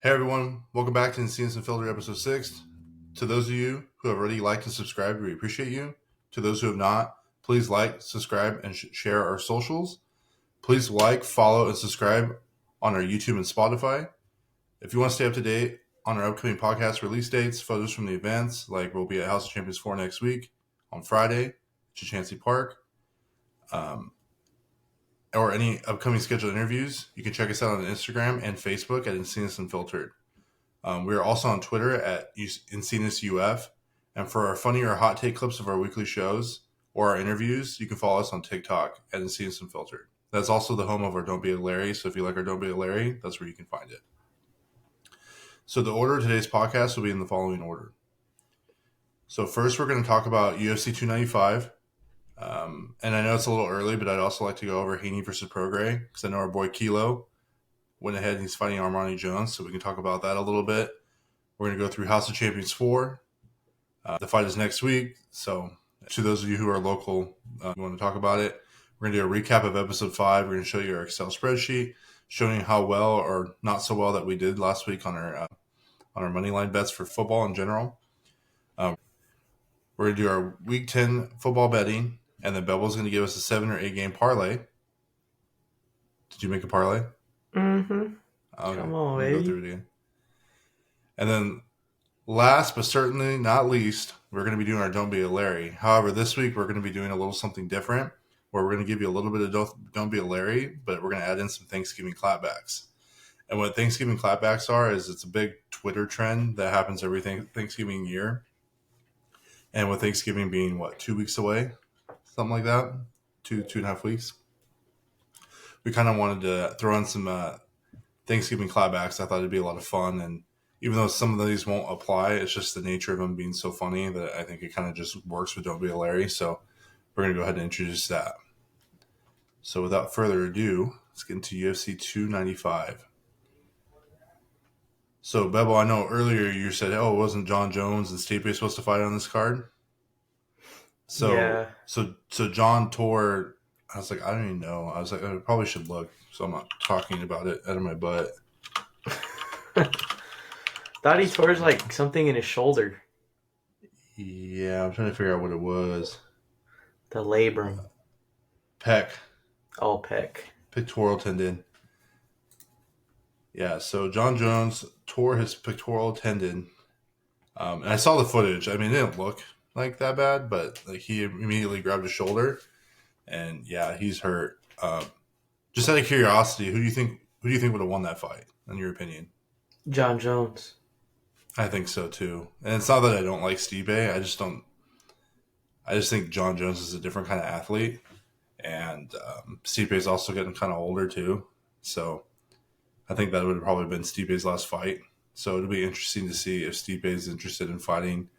Hey everyone, welcome back to Encinas Unfiltered episode 6. To those of you who have already liked and subscribed, we appreciate you. To those who have not, please like, subscribe, and share our socials. Please like, follow, and subscribe on our YouTube and Spotify. If you want to stay up to date on our upcoming podcast release dates, photos from the events, like we'll be at House of Champions 4 next week on Friday, Chachansey Park, or any upcoming scheduled interviews, you can check us out on Instagram and Facebook at Encinas Unfiltered. We are also on Twitter at Encinas UF. And for our funny or hot take clips of our weekly shows or our interviews, you can follow us on TikTok at Encinas Unfiltered. That's also the home of our Don't Be a Larry. So if you like our Don't Be a Larry, that's where you can find it. So the order of today's podcast will be in the following order. So first, we're going to talk about UFC 295. And I know it's a little early, but I'd also like to go over Haney versus Prograis because I know our boy Kilo went ahead and he's fighting Armani Jones, so we can talk about that a little bit. We're going to go through House of Champions 4. The fight is next week, so to those of you who are local, you want to talk about it. We're going to do a recap of episode 5. We're going to show you our Excel spreadsheet, showing you how well or not so well that we did last week on our money line bets for football in general. We're going to do our Week 10 football betting, and then Bebo's going to give us a 7 or 8 game parlay. Did you make a parlay? Mm-hmm. Okay. Come on, Let me go baby. through it again. And then last but certainly not least, we're going to be doing our Don't Be a Larry. However, this week we're going to be doing a little something different where we're going to give you a little bit of Don't Be a Larry, but we're going to add in some Thanksgiving clapbacks. And what Thanksgiving clapbacks are is it's a big Twitter trend that happens every Thanksgiving year. And with Thanksgiving being, 2 weeks away? Something like that? 2.5 weeks. We kind of wanted to throw in some Thanksgiving clapbacks. I thought it'd be a lot of fun. And even though some of these won't apply, it's just the nature of them being so funny that I think it kind of just works with Don't Be a Larry. So we're going to go ahead and introduce that. So without further ado, let's get into UFC 295. So, Bebo, I know earlier you said, it wasn't John Jones and Stipe supposed to fight on this card? So John tore. I was like, I don't even know. I was like, I probably should look. So I'm not talking about it out of my butt. Thought he tore something in his shoulder. Yeah, I'm trying to figure out what it was. The labrum. Pec. Oh, pec. Pectoral tendon. Yeah, so John Jones tore his pectoral tendon. And I saw the footage. I mean, it didn't look like that bad, but he immediately grabbed his shoulder. And yeah, he's hurt. Just out of curiosity, who do you think would have won that fight, in your opinion? John Jones. I think so too. And it's not that I don't like Stipe. I just think John Jones is a different kind of athlete, and Stipe is also getting kind of older too. So I think that would have probably been Stipe's last fight. So it'll be interesting to see if Stipe is interested in fighting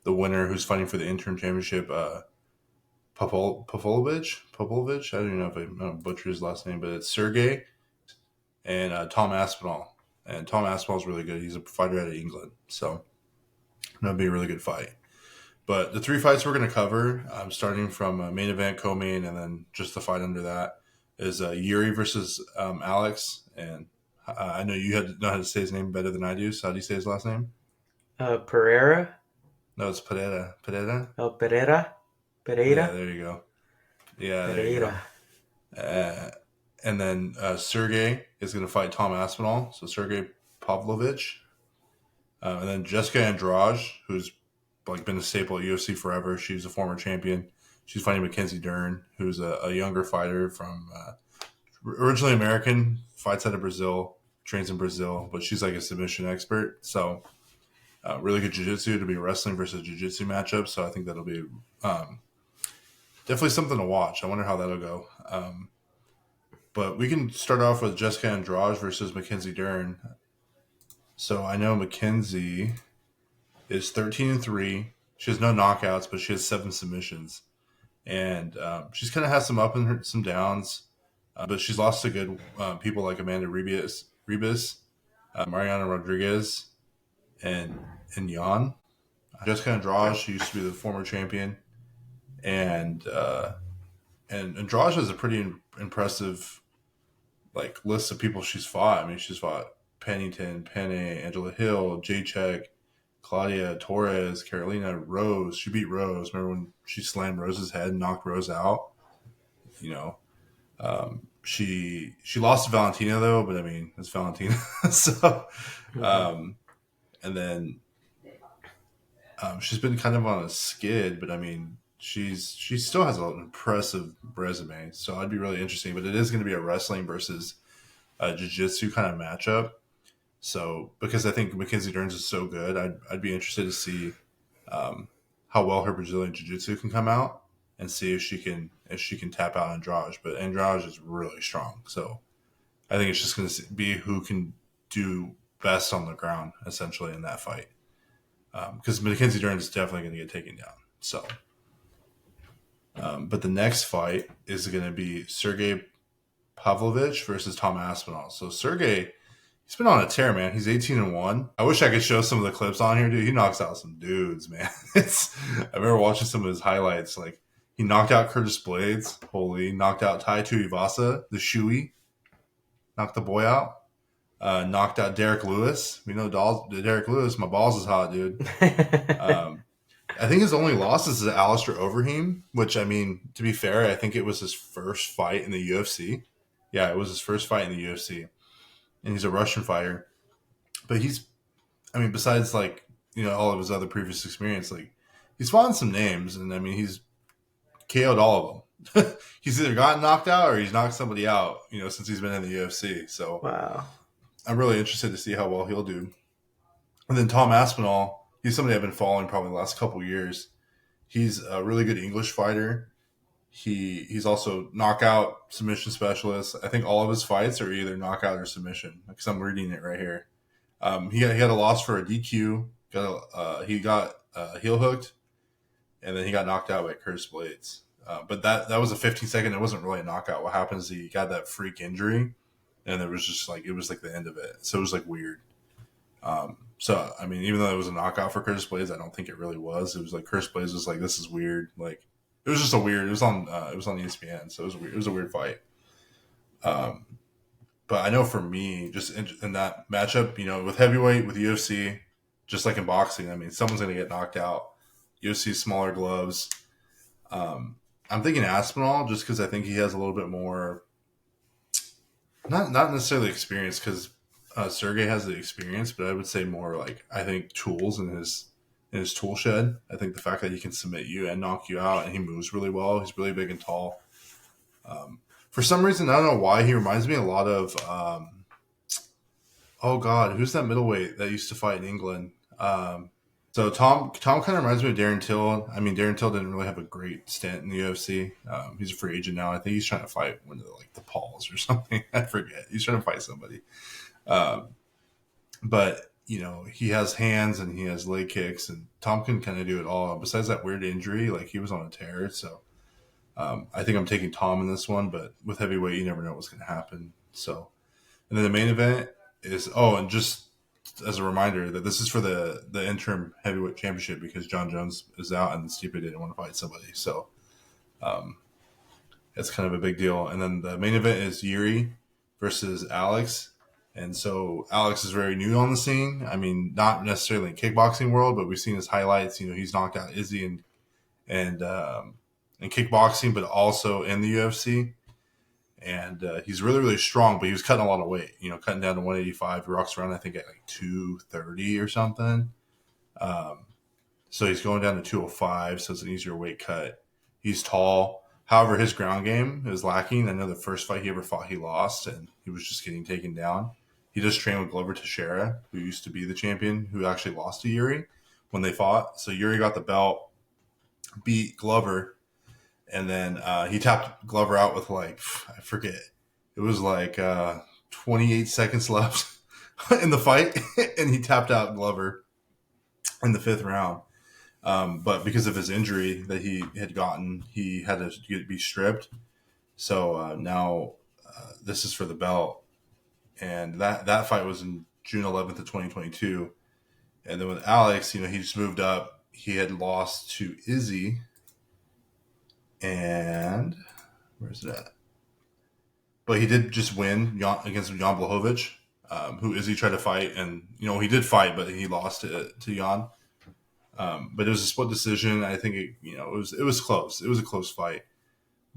the winner who's fighting for the interim championship. Popolovich. I don't even know if I butcher his last name, but it's Sergey and Tom Aspinall. And Tom Aspinall is really good. He's a fighter out of England, so that'll be a really good fight. But the 3 fights we're going to cover, starting from main event, co-main, and then just the fight under that, is Yuri versus Alex. And I know you know how to say his name better than I do. So how do you say his last name? Pereira. No, it's Pereira. Oh, Pereira. Yeah, there you go. Yeah, Pereira. there you go. And then Sergey is going to fight Tom Aspinall. So Sergey Pavlovich. And then Jessica Andrade, who's been a staple at UFC forever. She's a former champion. She's fighting Mackenzie Dern, who's a younger fighter from originally American, fights out of Brazil, trains in Brazil, but she's like a submission expert. So really good jiu-jitsu to be a wrestling versus jiu-jitsu matchup. So I think that'll be definitely something to watch. I wonder how that'll go. But we can start off with Jessica Andrade versus Mackenzie Dern. So I know Mackenzie is 13-3. She has no knockouts, but she has 7 submissions. And she's kind of had some up and some downs. But she's lost to good people like Amanda Ribas, Mariana Rodriguez, and Jan. Jessica Andrade, she used to be the former champion. And Andrade has a pretty impressive list of people she's fought. I mean, she's fought Pennington, Penne, Angela Hill, Jacek, Claudia Torres, Carolina Rose. She beat Rose. Remember when she slammed Rose's head and knocked Rose out? You know, she lost to Valentina though, but I mean it's Valentina. So, Mhm. um, and then she's been kind of on a skid, but I mean she still has an impressive resume. So I'd be really interesting. But it is going to be a wrestling versus jiu-jitsu kind of matchup. So because I think Mackenzie Dern is so good, I'd be interested to see how well her Brazilian jiu-jitsu can come out and see if she can tap out Andrade. But Andrade is really strong, so I think it's just going to be who can do best on the ground essentially in that fight. Because Mackenzie Dern is definitely going to get taken down. So, but the next fight is going to be Sergey Pavlovich versus Tom Aspinall. So Sergey, he's been on a tear, man. He's 18-1. I wish I could show some of the clips on here, dude. He knocks out some dudes, man. I remember watching some of his highlights. Like he knocked out Curtis Blades, holy, knocked out Tai Tuivasa, the Shui, knocked the boy out. Knocked out Derek Lewis. We know Derek Lewis. My balls is hot, dude. Um, I think his only loss is to Alistair Overeem, which I mean, to be fair, I think it was his first fight in the UFC. Yeah, it was his first fight in the UFC, and he's a Russian fighter. But I mean, besides like all of his other previous experience, like he's fought some names, and I mean he's KO'd all of them. He's either gotten knocked out or he's knocked somebody out, since he's been in the UFC. So Wow. I'm really interested to see how well he'll do. And then Tom Aspinall, he's somebody I've been following probably the last couple years. He's a really good English fighter. He's also knockout submission specialist. I think all of his fights are either knockout or submission because I'm reading it right here. He had a loss for a DQ. He got heel hooked, and then he got knocked out by Curtis Blades. But that was a 15-second. It wasn't really a knockout. What happens is he got that freak injury, and it was just like the end of it. So it was like weird. So I mean, even though it was a knockout for Curtis Blades, I don't think it really was. It was like Curtis Blades was like, "This is weird." Like it was just a weird. It was on ESPN, so it was weird. It was a weird fight. Um, but I know for me, just in that matchup, with heavyweight with UFC, just like in boxing, I mean, someone's going to get knocked out. UFC smaller gloves. Um, I'm thinking Aspinall just because I think he has a little bit more, not necessarily experience because Sergey has the experience, but I would say more like I think tools in his tool shed. I think the fact that he can submit you and knock you out, and he moves really well. He's really big and tall. For some reason, I don't know why he reminds me a lot of. Oh God, who's that middleweight that used to fight in England? So Tom kind of reminds me of Darren Till. I mean, Darren Till didn't really have a great stint in the UFC. He's a free agent now. I think he's trying to fight one of the Pauls or something. I forget. He's trying to fight somebody. Um, but he has hands and he has leg kicks, and Tom can kind of do it all. Besides that weird injury, like he was on a tear. So I think I'm taking Tom in this one, but with heavyweight, you never know what's going to happen. So, and then the main event is and just as a reminder that this is for the interim heavyweight championship because John Jones is out and Stipe didn't want to fight somebody. So it's kind of a big deal. And then the main event is Yuri versus Alex. And so Alex is very new on the scene. I mean, not necessarily in kickboxing world, but we've seen his highlights. He's knocked out Izzy and in kickboxing, but also in the UFC. And he's really, really strong, but he was cutting a lot of weight, cutting down to 185. He rocks around, I think, at like 230 or something. So he's going down to 205, so it's an easier weight cut. He's tall. However, his ground game is lacking. I know the first fight he ever fought, he lost, and he was just getting taken down. He does train with Glover Teixeira, who used to be the champion, who actually lost to Yuri when they fought. So Yuri got the belt, beat Glover, and then he tapped Glover out with I forget. It was 28 seconds left in the fight, and he tapped out Glover in the 5th round. But because of his injury that he had gotten, he had to be stripped. So now this is for the belt. And that fight was in June 11th of 2022. And then with Alex, he just moved up. He had lost to Izzy. And where's it at? But he did just win against Jan Blachowicz. who Izzy tried to fight, and he did fight, but he lost to Jan. But it was a split decision. I think it was close. It was a close fight,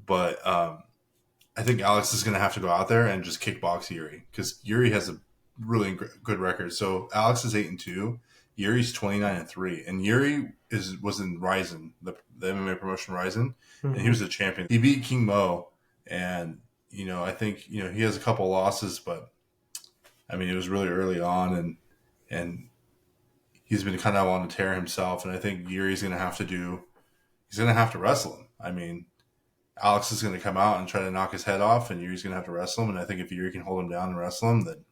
but I think Alex is going to have to go out there and just kickbox Yuri because Yuri has a really good record. So Alex is 8-2, Yuri's 29-3, and Yuri was in Ryzen, the MMA promotion Ryzen, and he was a champion. He beat King Mo, and I think he has a couple losses, but I mean it was really early on, and he's been kind of on a tear himself, and I think Yuri's going to have to wrestle him. I mean, Alex is going to come out and try to knock his head off, and Yuri's going to have to wrestle him. And I think if Yuri can hold him down and wrestle him, then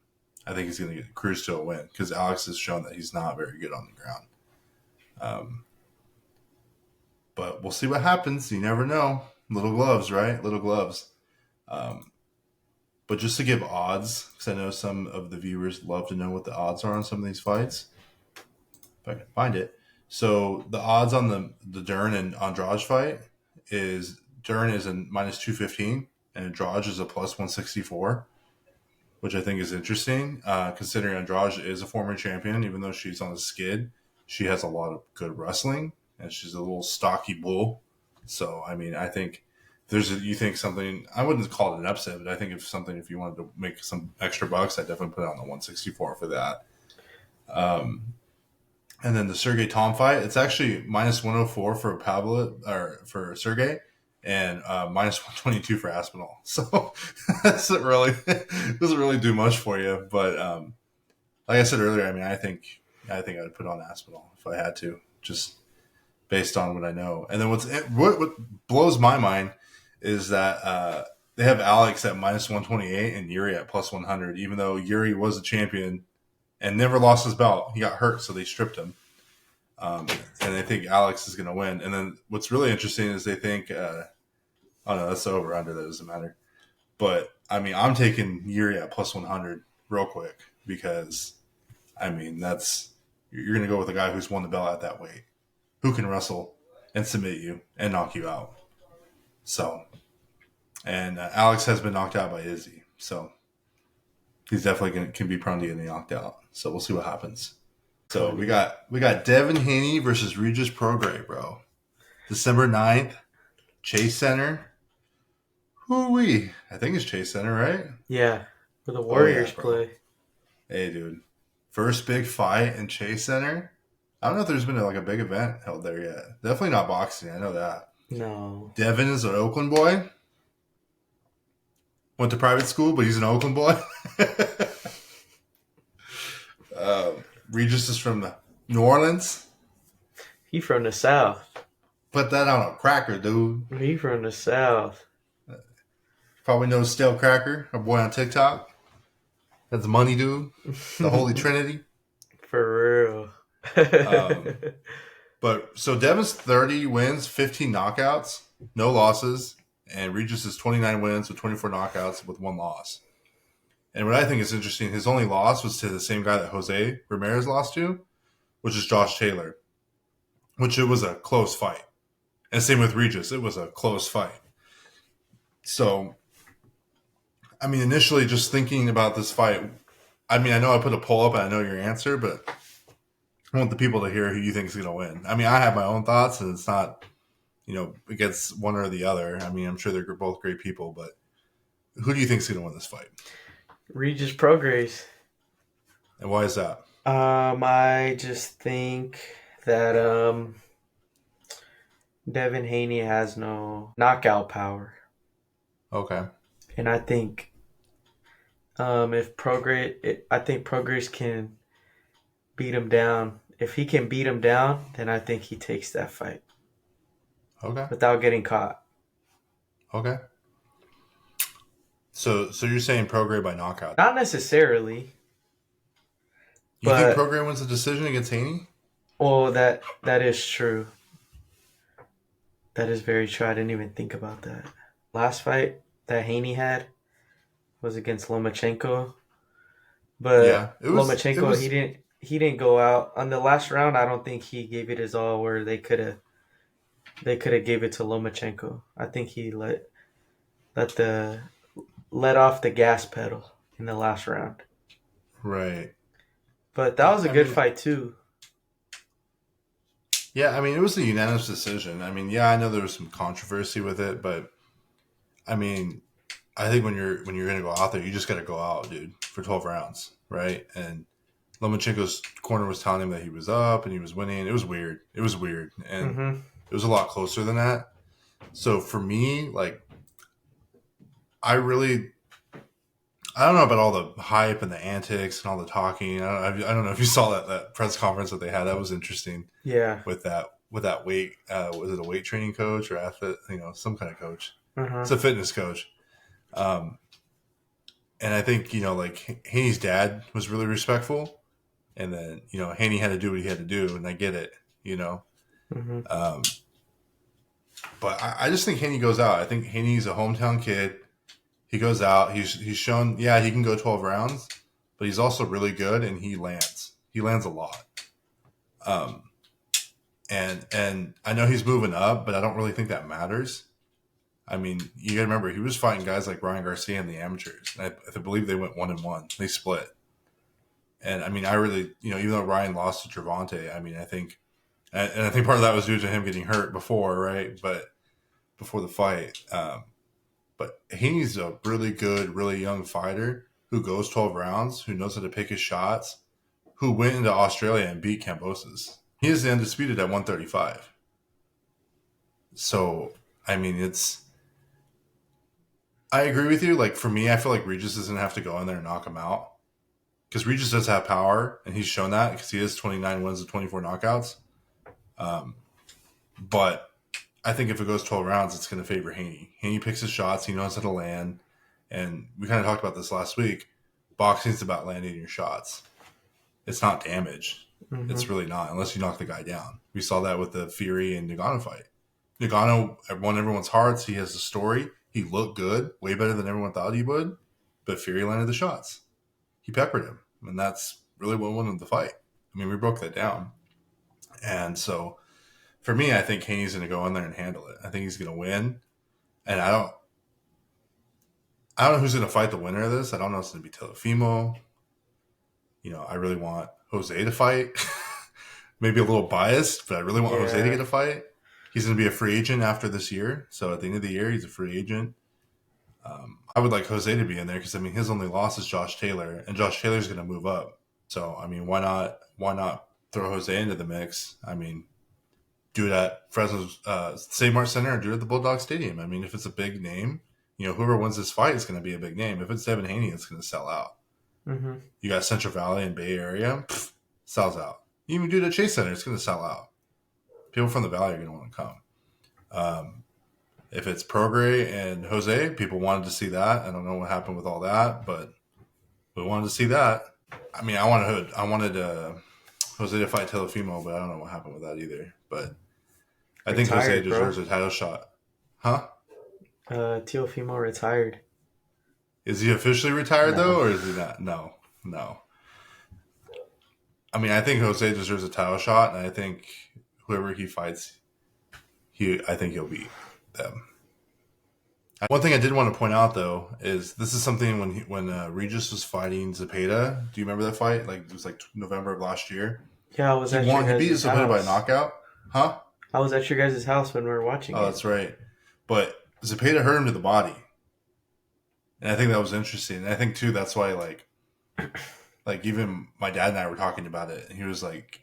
I think he's going to cruise to a win because Alex has shown that he's not very good on the ground. But we'll see what happens. You never know. Little gloves, right? Little gloves. But just to give odds, because I know some of the viewers love to know what the odds are on some of these fights. If I can find it. So the odds on the Dern and Andrade fight is Dern is a -215 and Andrade is a +164, which I think is interesting, considering Andrade is a former champion. Even though she's on a skid, she has a lot of good wrestling, and she's a little stocky bull. So, I mean, I think you think something, I wouldn't call it an upset, but I think if you wanted to make some extra bucks, I'd definitely put it on the 164 for that. And then the Sergey Tom fight, it's actually -104 for Pavlo or for Sergey, and -122 for Aspinall. So doesn't really do much for you. But like I said earlier, I mean, I think I'd put on Aspinall if I had to, just based on what I know. And then what blows my mind is that they have Alex at -128 and Yuri at +100, even though Yuri was a champion and never lost his belt. He got hurt, so they stripped him. And they think Alex is going to win. And then what's really interesting is they think, oh no, that's over under. That doesn't matter. But I mean, I'm taking Yuri at +100 real quick because I mean you're going to go with a guy who's won the belt at that weight, who can wrestle and submit you and knock you out. So, and Alex has been knocked out by Izzy, so he's definitely can be prone to getting knocked out. So we'll see what happens. So we got Devin Haney versus Regis Prograis, bro. December 9th, Chase Center. Who-wee? I think it's Chase Center, right? Yeah, where the Warriors play. Hey, dude. First big fight in Chase Center. I don't know if there's been a big event held there yet. Definitely not boxing. I know that. No. Devin is an Oakland boy. Went to private school, but he's an Oakland boy. Regis is from New Orleans. He from the South. Put that on a cracker, dude. He from the South. Probably knows Stale Cracker, our boy on TikTok. That's money, dude. The Holy Trinity. For real. But so Devin's 30 wins, 15 knockouts, no losses, and Regis is 29 wins with 24 knockouts with 1 loss. And what I think is interesting, his only loss was to the same guy that Jose Ramirez lost to, which is Josh Taylor, which it was a close fight. And same with Regis, it was a close fight. So, I mean, initially just thinking about this fight, I mean, I know I put a poll up and I know your answer, but I want the people to hear who you think is going to win. I mean, I have my own thoughts, and it's not, against one or the other. I mean, I'm sure they're both great people, but who do you think is going to win this fight? Regis Prograis. And why is that? I just think that Devin Haney has no knockout power. Okay. And I think if Prograis can beat him down. If he can beat him down, then I think he takes that fight. Okay. Without getting caught. Okay. So you're saying Prograis by knockout? Not necessarily. You think Prograis wins the decision against Haney? Well, that is true. That is very true. I didn't even think about that. Last fight that Haney had was against Lomachenko. But yeah, Lomachenko, he didn't go out. On the last round, I don't think he gave it his all where they could have gave it to Lomachenko. I think he let off the gas pedal in the last round. Right. But that was a good fight too. Yeah, I mean, it was a unanimous decision. I mean, yeah, I know there was some controversy with it, but I mean, I think when you're gonna go out there, you just got to go out, dude, for 12 rounds, right? And Lomachenko's corner was telling him that he was up and he was winning. It was weird. It was weird, and it was a lot closer than that. So for me, like, I really, I don't know about all the hype and the antics and all the talking. I don't know if you saw that press conference that they had. That was interesting. Yeah. With that weight, was it a weight training coach or athlete? Some kind of coach. Mm-hmm. It's a fitness coach. And I think, like Haney's dad was really respectful, and then Haney had to do what he had to do, and I get it. Mm-hmm. But I just think Haney goes out. I think Haney's a hometown kid. He goes out. He's shown, yeah, he can go 12 rounds, but he's also really good, and he lands. He lands a lot. And I know he's moving up, but I don't really think that matters. I mean, you got to remember, he was fighting guys like Ryan Garcia in the amateurs. And I believe they went 1-1. They split. And I mean, I really, even though Ryan lost to Gervonta, I mean, I think part of that was due to him getting hurt before, right? But before the fight. But he's a really good, really young fighter who goes 12 rounds, who knows how to pick his shots, who went into Australia and beat Kambosos. He is the undisputed at 135. So, I mean, I agree with you. Like, for me, I feel like Regis doesn't have to go in there and knock him out. Because Regis does have power, and he's shown that because he has 29 wins and 24 knockouts. But I think if it goes 12 rounds, it's going to favor Haney. Haney picks his shots. He knows how to land. And we kind of talked about this last week. Boxing's about landing your shots. It's not damage. Mm-hmm. It's really not, unless you knock the guy down. We saw that with the Fury and Nagano fight. Nagano won everyone's hearts. He has a story. He looked good, way better than everyone thought he would. But Fury landed the shots. He peppered him. And that's really what won him the fight. I mean, we broke that down. And so, for me, I think Haney's going to go in there and handle it. I think he's going to win. And I don't know who's going to fight the winner of this. I don't know if it's going to be Teofimo. I really want Jose to fight. Maybe a little biased, but I really want Jose to get a fight. He's going to be a free agent after this year. So at the end of the year, he's a free agent. I would like Jose to be in there because, I mean, his only loss is Josh Taylor, and Josh Taylor's going to move up. So, I mean, why not throw Jose into the mix? I mean, do it at Fresno's Save Mart Center or do it at the Bulldog Stadium. I mean, if it's a big name, whoever wins this fight is going to be a big name. If it's Devin Haney, it's going to sell out. Mm-hmm. You got Central Valley and Bay Area, sells out. You even do it at Chase Center, it's going to sell out. People from the Valley are going to want to come. If it's Prograis and Jose, people wanted to see that. I don't know what happened with all that, but we wanted to see that. I mean, I wanted Jose to fight Teofimo, but I don't know what happened with that either. But I think Jose deserves a title shot. Huh? Teofimo retired. Is he officially retired though, or is he not? No. I mean, I think Jose deserves a title shot, and I think whoever he fights, I think he'll beat them. One thing I did want to point out though is this is something when Regis was fighting Zepeda. Do you remember that fight? Like it was like November of last year. Yeah, I was at your guys' house. He beat Zepeda by a knockout. Huh? I was at your guys' house when we were watching it. Oh, that's right. But Zepeda hurt him to the body. And I think that was interesting. And I think too that's why like even my dad and I were talking about it, and he's like,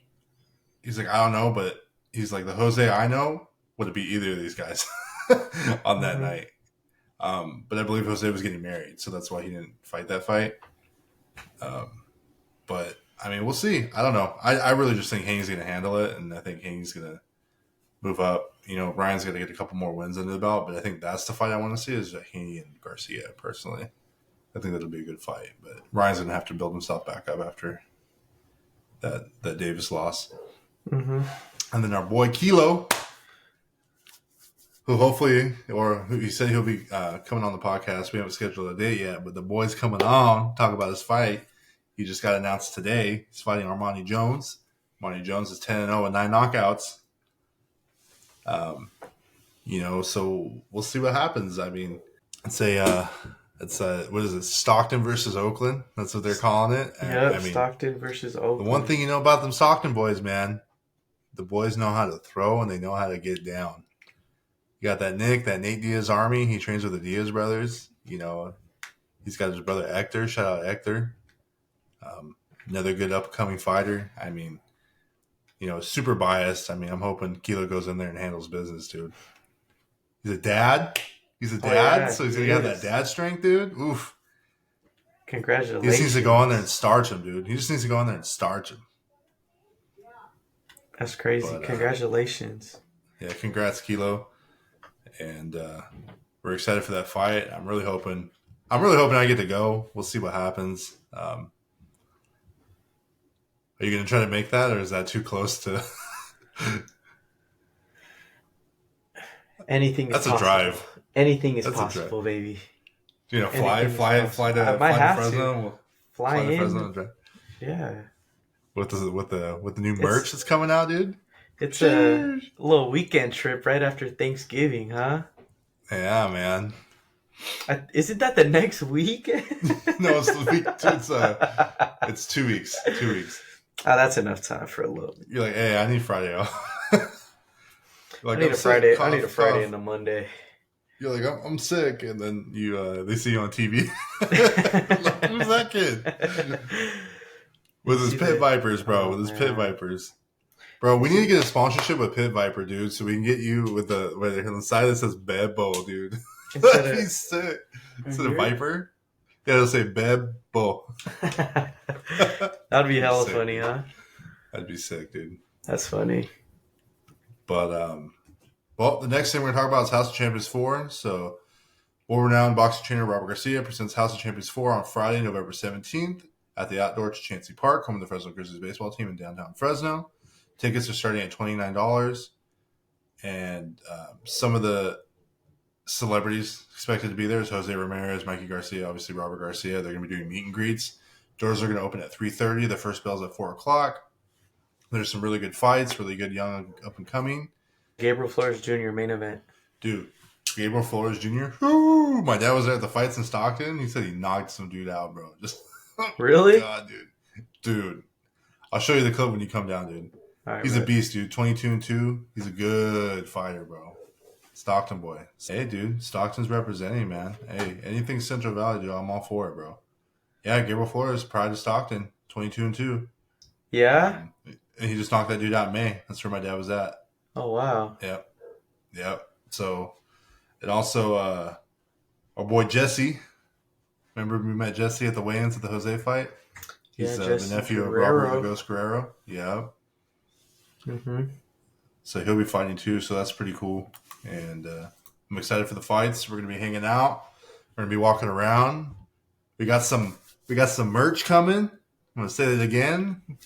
I don't know, but he's like, the Jose I know would it be either of these guys on that night. But I believe Jose was getting married, so that's why he didn't fight that fight. But I mean, we'll see. I don't know. I really just think Haney's going to handle it, and I think Haney's going to move up. Ryan's going to get a couple more wins under the belt, but I think that's the fight I want to see is Haney and Garcia. Personally, I think that'll be a good fight. But Ryan's going to have to build himself back up after that Davis loss. Mm-hmm. And then our boy Kilo, who hopefully, or who he said he'll be coming on the podcast. We haven't scheduled a date yet, but the boy's coming on. Talk about his fight. He just got announced today. He's fighting Armani Jones. Armani Jones is 10-0 with 9 knockouts. So we'll see what happens. I mean, it's a It's what is it? Stockton versus Oakland. That's what they're calling it. Yep, I mean, Stockton versus the Oakland. one thing you know about them Stockton boys, man, the boys know how to throw and they know how to get down. You got that Nate Diaz army. He trains with the Diaz brothers. You know, he's got his brother Hector. Shout out Hector. Another good upcoming fighter. I mean, you know, super biased. I mean, I'm hoping Kilo goes in there and handles business, dude. He's a dad. He's a Oh dad, yeah, so he's he gonna have that is. dad strength, dude. Oof. He just needs to go in there and Congratulations. starch him, dude. He just needs to go in there and starch him. That's crazy. But Congratulations. yeah, congrats, Kilo. And we're excited for that fight. I'm really hoping I get to go. We'll see what happens. Are you gonna try to make that, or is that too close to? Anything is That's a possible. drive. Anything is That's a drive. possible, baby. You know, Anything is fly possible. I might fly to have to Fresno. We'll fly fly to Fresno in. and drive. Yeah. With the new merch It's that's coming out, dude. it's a Cheers. little weekend trip right after Thanksgiving, huh? Yeah, man. Isn't that the next week? No, it's the week. It's 2 weeks. 2 weeks. Oh, that's enough time for a little. You're like, hey, I need Friday off. Like, I need I'm a sick. Friday. I need a Cough, Friday cough. and a Monday. You're like, I'm sick, and then they see you on TV. Like, who's that kid? With his Pit Vipers, bro. Oh With his Pit man. Vipers. Bro, we need to get a sponsorship with Pit Viper, dude, so we can get you with on the side that says Bebo, dude. Instead That'd be of sick. Instead of here. Viper, yeah, it'll say Bebo. That'd be hella Sick, funny, dude. huh? That'd be sick, dude. That's funny. But well, the next thing we're gonna talk about is House of Champions 4. So, world-renowned boxing trainer Robert Garcia presents House of Champions 4 on Friday, November 17th at the outdoor Chancey Park, home of the Fresno Grizzlies baseball team in downtown Fresno. Tickets are starting at $29, and some of the celebrities expected to be there is Jose Ramirez, Mikey Garcia, obviously Robert Garcia. They're going to be doing meet and greets. Doors are going to open at 3:30. The first bell's at 4 o'clock. There's some really good fights, really good young up and coming. Gabriel Flores Jr. main event. Dude, Gabriel Flores Jr. Whoo, my dad was there at the fights in Stockton. He said he knocked some dude out, bro. Just oh Really? God, dude. I'll show you the clip when you come down, dude. All right, He's a bro. beast, dude. 22-2. He's a good fighter, bro. Stockton boy. Hey, dude. Stockton's representing, man. Hey, anything Central Valley, dude, I'm all for it, bro. Yeah, Gabriel Flores, pride of Stockton, 22-2. Yeah. And he just knocked that dude out in May. That's where my dad was at. Oh wow. Yep. So, and also, our boy Jesse. Remember we met Jesse at the weigh-ins at the Jose fight? He's Yeah, the Jesse nephew Guerrero. of Robert the Ghost Guerrero. Yeah. Mm-hmm. So he'll be fighting too. So that's pretty cool. And I'm excited for the fights. We're gonna be hanging out. We're gonna be walking around. We got some merch coming. I'm gonna say that again. You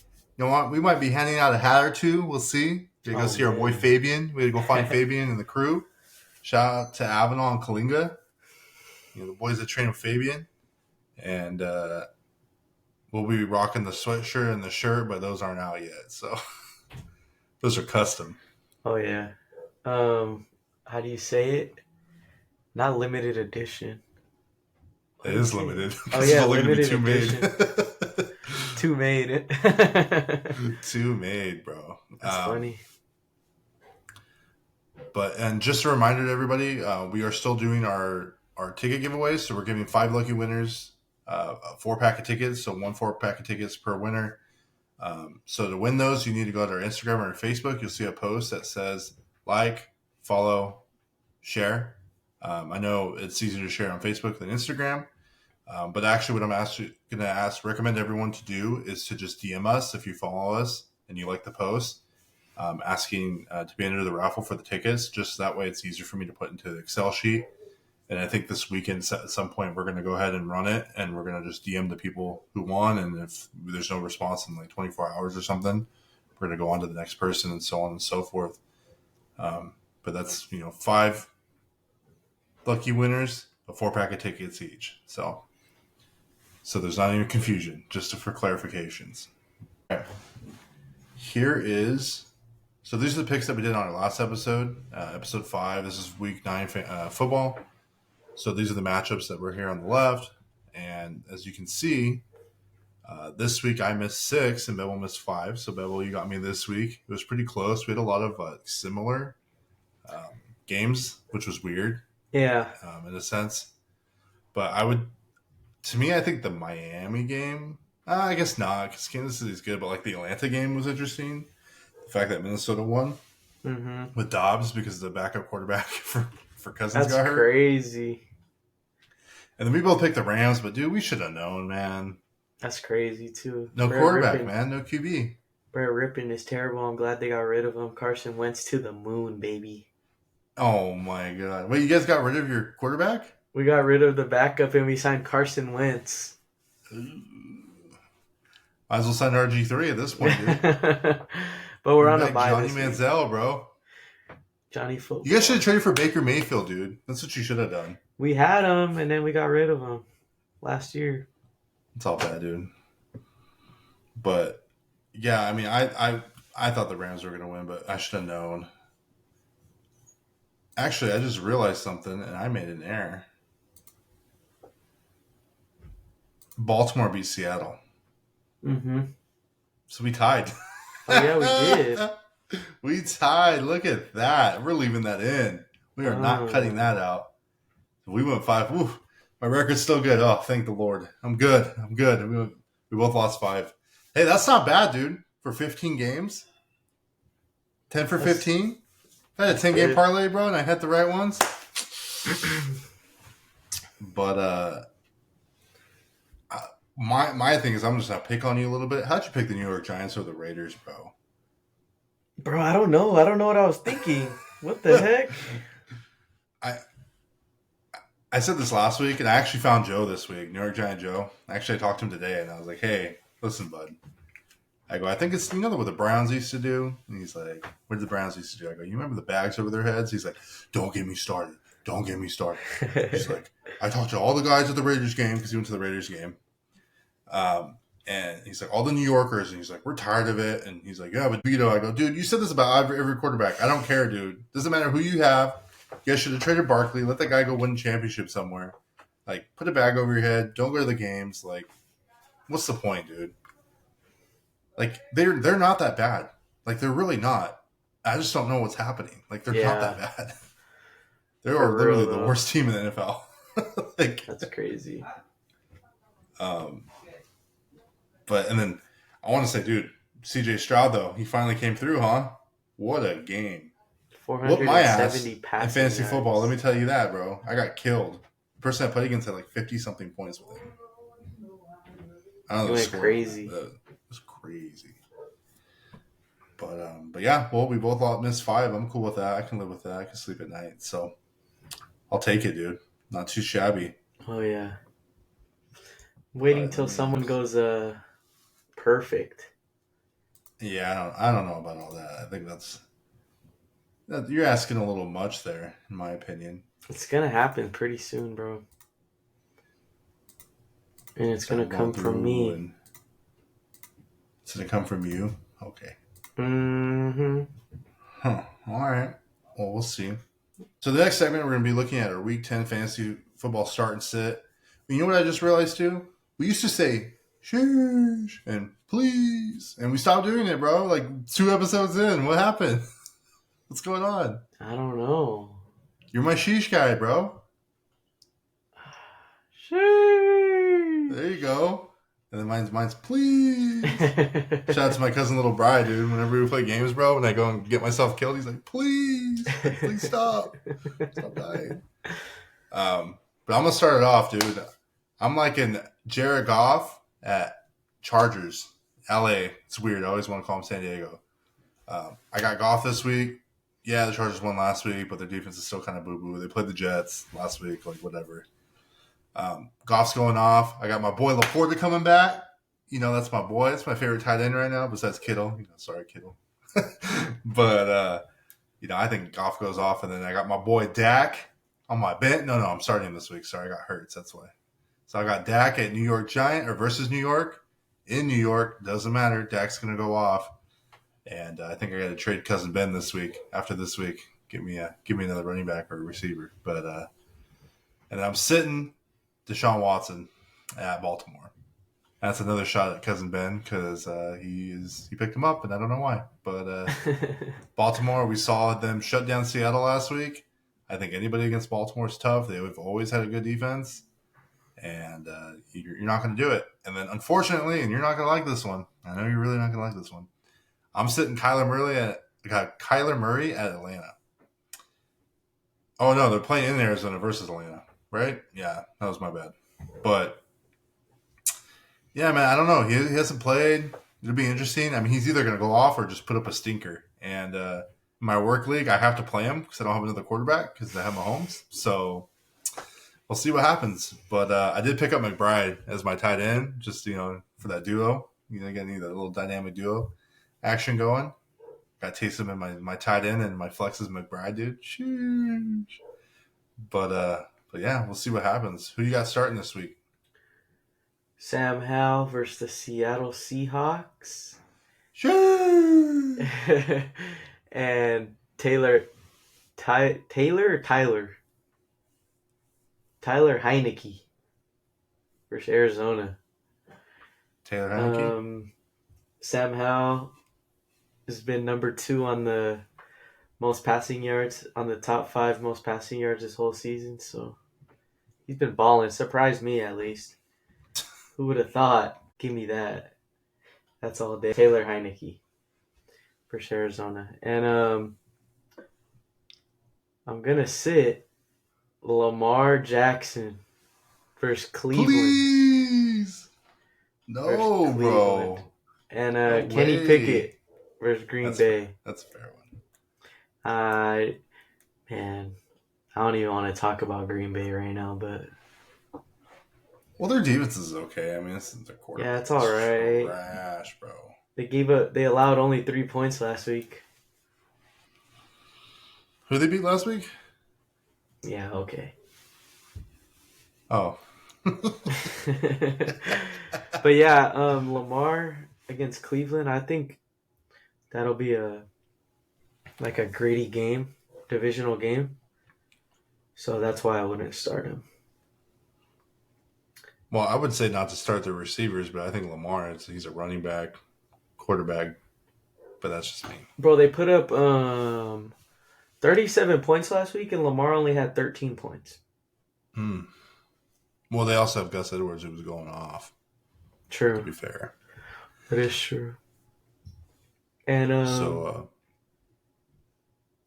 know what? We might be handing out a hat or two. We'll see. We're gonna go see our boy Fabian. We gotta go find Fabian and the crew. Shout out to Avenal and Kalinga. You know, the boys that train with Fabian. And we'll be rocking the sweatshirt and the shirt, but those aren't out yet. So those are custom. Oh yeah. How do you say it? Not limited edition. It is limited. Oh yeah, limited edition. Two made. Two made, bro. That's funny. And just a reminder to everybody, we are still doing our ticket giveaways. So we're giving 5 lucky winners a 4-pack of tickets. So 1 4-pack of tickets per winner. So to win those, you need to go to our Instagram or our Facebook. You'll see a post that says like, follow, share. I know it's easier to share on Facebook than Instagram. But actually, what I'm recommend everyone to do is to just DM us if you follow us and you like the post, asking to be entered the raffle for the tickets. Just that way, it's easier for me to put into the Excel sheet. And I think this weekend, at some point, we're going to go ahead and run it, and we're going to just DM the people who won. And if there's no response in like 24 hours or something, we're going to go on to the next person, and so on and so forth. But that's 5 lucky winners, a 4-pack of tickets each. So there's not any confusion, just for clarifications. Okay. So these are the picks that we did on our last episode, episode 5. This is week 9 football. So these are the matchups that were here on the left. And as you can see, this week I missed 6 and Bebo missed 5. So Bebo, you got me this week. It was pretty close. We had a lot of similar games, which was weird. Yeah. In a sense. But to me, I think the Miami game, I guess not, because Kansas City's good, but like the Atlanta game was interesting. The fact that Minnesota won with Dobbs because the backup quarterback for Cousins got hurt. That's crazy. And then we both picked the Rams, but dude, we should have known, man. That's crazy too. No quarterback, man. No QB. Brett Rippon is terrible. I'm glad they got rid of him. Carson Wentz to the moon, baby. Oh my god! Wait, you guys got rid of your quarterback? We got rid of the backup and we signed Carson Wentz. Might as well sign RG3 at this point, dude. But we're on a bye. Johnny Manziel, bro. Johnny Football. You guys should have traded for Baker Mayfield, dude. That's what you should have done. We had him, and then we got rid of him last year. It's all bad, dude. But yeah, I mean, I thought the Rams were going to win, but I should have known. Actually, I just realized something, and I made an error. Baltimore beat Seattle. Mm-hmm. So we tied. Oh, yeah, we did. We tied. Look at that. We're leaving that in. We are not cutting that out. We went 5. Woo. My record's still good. Oh, thank the Lord. I'm good. We both lost 5. Hey, that's not bad, dude. For 15 games. 10 for 15. I had a 10-game parlay, bro, and I hit the right ones. But my thing is I'm just going to pick on you a little bit. How'd you pick the New York Giants or the Raiders, bro? Bro, I don't know. I don't know what I was thinking. What the heck? I said this last week, and I actually found Joe this week, New York Giant Joe. Actually, I talked to him today, and I was like, hey, listen, bud. I go, I think it's, what the Browns used to do? And he's like, what did the Browns used to do? I go, you remember the bags over their heads? He's like, don't get me started. Don't get me started. He's like, I talked to all the guys at the Raiders game, because he went to the Raiders game. And he's like, all the New Yorkers, and he's like, we're tired of it. And he's like, yeah, but Beto. I go, dude, you said this about every quarterback. I don't care, dude. Doesn't matter who you have. You guys should have traded Barkley. Let that guy go win a championship somewhere. Like, put a bag over your head. Don't go to the games. Like, what's the point, dude? Like, they're not that bad. Like, they're really not. I just don't know what's happening. Like, they're not that bad. They are literally the worst team in the NFL. Like, that's crazy. But, and then I want to say, dude, CJ Stroud, though, he finally came through, huh? What a game. Whoop my ass in fantasy football. Let me tell you that, bro. I got killed. The person I played against had like 50-something points with him. I don't know. It went crazy. It was crazy. But yeah, well, we both missed 5. I'm cool with that. I can live with that. I can sleep at night. So I'll take it, dude. Not too shabby. Oh, yeah. Waiting till someone goes perfect. Yeah, I don't know about all that. I think you're asking a little much there, in my opinion. It's going to happen pretty soon, bro. And it's going to come from me. It's going to come from you? Okay. Mm-hmm. Huh. All right. Well, we'll see. So the next segment, we're going to be looking at our Week 10 fantasy football start and sit. You know what I just realized, too? We used to say, sheesh, and please. And we stopped doing it, bro. Like 2 episodes in. What happened? What's going on? I don't know. You're my sheesh guy, bro. Sheesh. There you go. And then mine's please. Shout out to my cousin Little Bri, dude. Whenever we play games, bro, when I go and get myself killed, he's like, please stop. Stop dying. But I'm going to start it off, dude. I'm liking Jared Goff at Chargers, LA. It's weird. I always want to call him San Diego. I got Goff this week. Yeah, the Chargers won last week, but their defense is still kind of boo-boo. They played the Jets last week, like whatever. Goff's going off. I got my boy Laporta coming back. That's my boy. It's my favorite tight end right now, besides Kittle. Sorry, Kittle. But, I think Goff goes off. And then I got my boy Dak on my bench. No, I'm starting him this week. Sorry, I got hurt. That's why. So I got Dak at New York Giant or versus New York. In New York, doesn't matter. Dak's going to go off. And I think I got to trade Cousin Ben this week. After this week, give me another running back or a receiver. But And then I'm sitting Deshaun Watson at Baltimore. That's another shot at Cousin Ben because he picked him up, and I don't know why. But Baltimore, we saw them shut down Seattle last week. I think anybody against Baltimore is tough. They've always had a good defense, and you're not going to do it. And then, unfortunately, and you're not going to like this one. I know you're really not going to like this one. I'm sitting Kyler Murray at Atlanta. Oh no, they're playing in Arizona versus Atlanta, right? Yeah, that was my bad. But yeah, man, I don't know. He hasn't played. It'll be interesting. I mean, he's either going to go off or just put up a stinker. And in my work league, I have to play him because I don't have another quarterback because I have Mahomes. So we'll see what happens. But I did pick up McBride as my tight end, just for that duo. Getting that little dynamic duo action going. Got to taste him in my tight end and my flex is McBride, dude. Sheesh. But yeah, we'll see what happens. Who you got starting this week? Sam Howell versus the Seattle Seahawks. Sure. And Tyler Heineke versus Arizona. Taylor Haney. Sam Howell has been number 2 on the most passing yards, on the top 5 most passing yards this whole season. So he's been balling. Surprised me, at least. Who would have thought? Give me that. That's all day. Taylor Heineke versus Arizona. And I'm going to sit Lamar Jackson versus Cleveland. Please. No, bro. And No Kenny way. Pickett versus Green Bay. That's a fair one. Man, I don't even want to talk about Green Bay right now, but... Well, their defense is okay. I mean, this is their quarterback. Yeah, it's all right. Trash, bro. They allowed only 3 points last week. Who they beat last week? Yeah, okay. Oh. But yeah, Lamar against Cleveland, I think that'll be a gritty game, divisional game. So that's why I wouldn't start him. Well, I would say not to start the receivers, but I think Lamar, he's a running back, quarterback, but that's just me. Bro, they put up 37 points last week, and Lamar only had 13 points. Well, they also have Gus Edwards who was going off. True. To be fair. That is true. And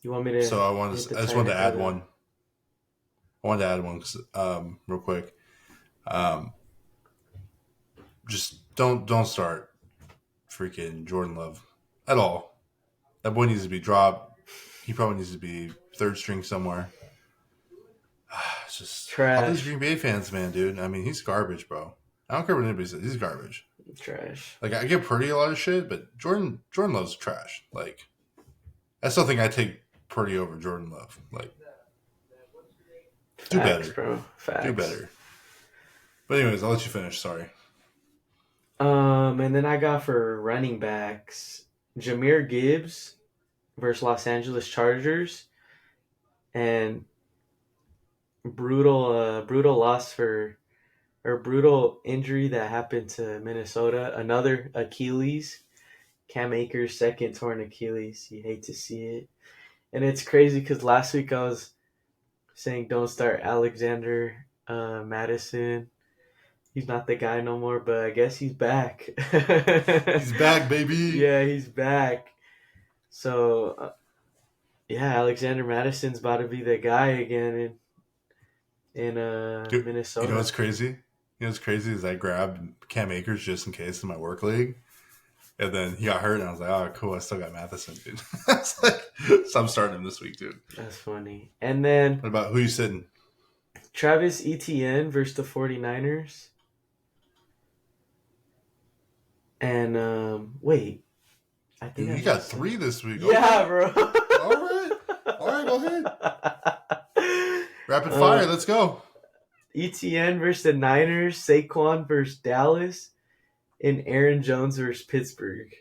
you want me to? So I just wanted to add one. I wanted to add one real quick. Just don't start freaking Jordan Love at all. That boy needs to be dropped. He probably needs to be third string somewhere. It's just trash. All these Green Bay fans, man, dude. I mean, he's garbage, bro. I don't care what anybody says. He's garbage. Trash. Like, I give Purdy a lot of shit, but Jordan Love's trash. Like, I still think I take Purdy over Jordan Love. Like, do better, bro. Facts. Do better. But anyways, I'll let you finish. Sorry. And then I got for running backs Jahmyr Gibbs versus Los Angeles Chargers, and brutal injury that happened to Minnesota. Another Achilles. Cam Akers' second torn Achilles. You hate to see it. And it's crazy because last week I was saying don't start Alexander Madison. He's not the guy no more, but I guess he's back. He's back, baby. Yeah, he's back. So, Alexander Madison's about to be the guy again in Minnesota. You know what's crazy? You know what's crazy is I grabbed Cam Akers just in case in my work league. And then he got hurt, and I was like, oh, cool, I still got Matheson, dude. So I'm starting him this week, dude. That's funny. And then... What about who you sitting? Travis Etienne versus the 49ers. And, wait. I think Dude, you got 3 this week. Yeah, okay. Bro. All right, go ahead. Rapid fire, let's go. Etienne versus the Niners, Saquon versus Dallas, and Aaron Jones versus Pittsburgh.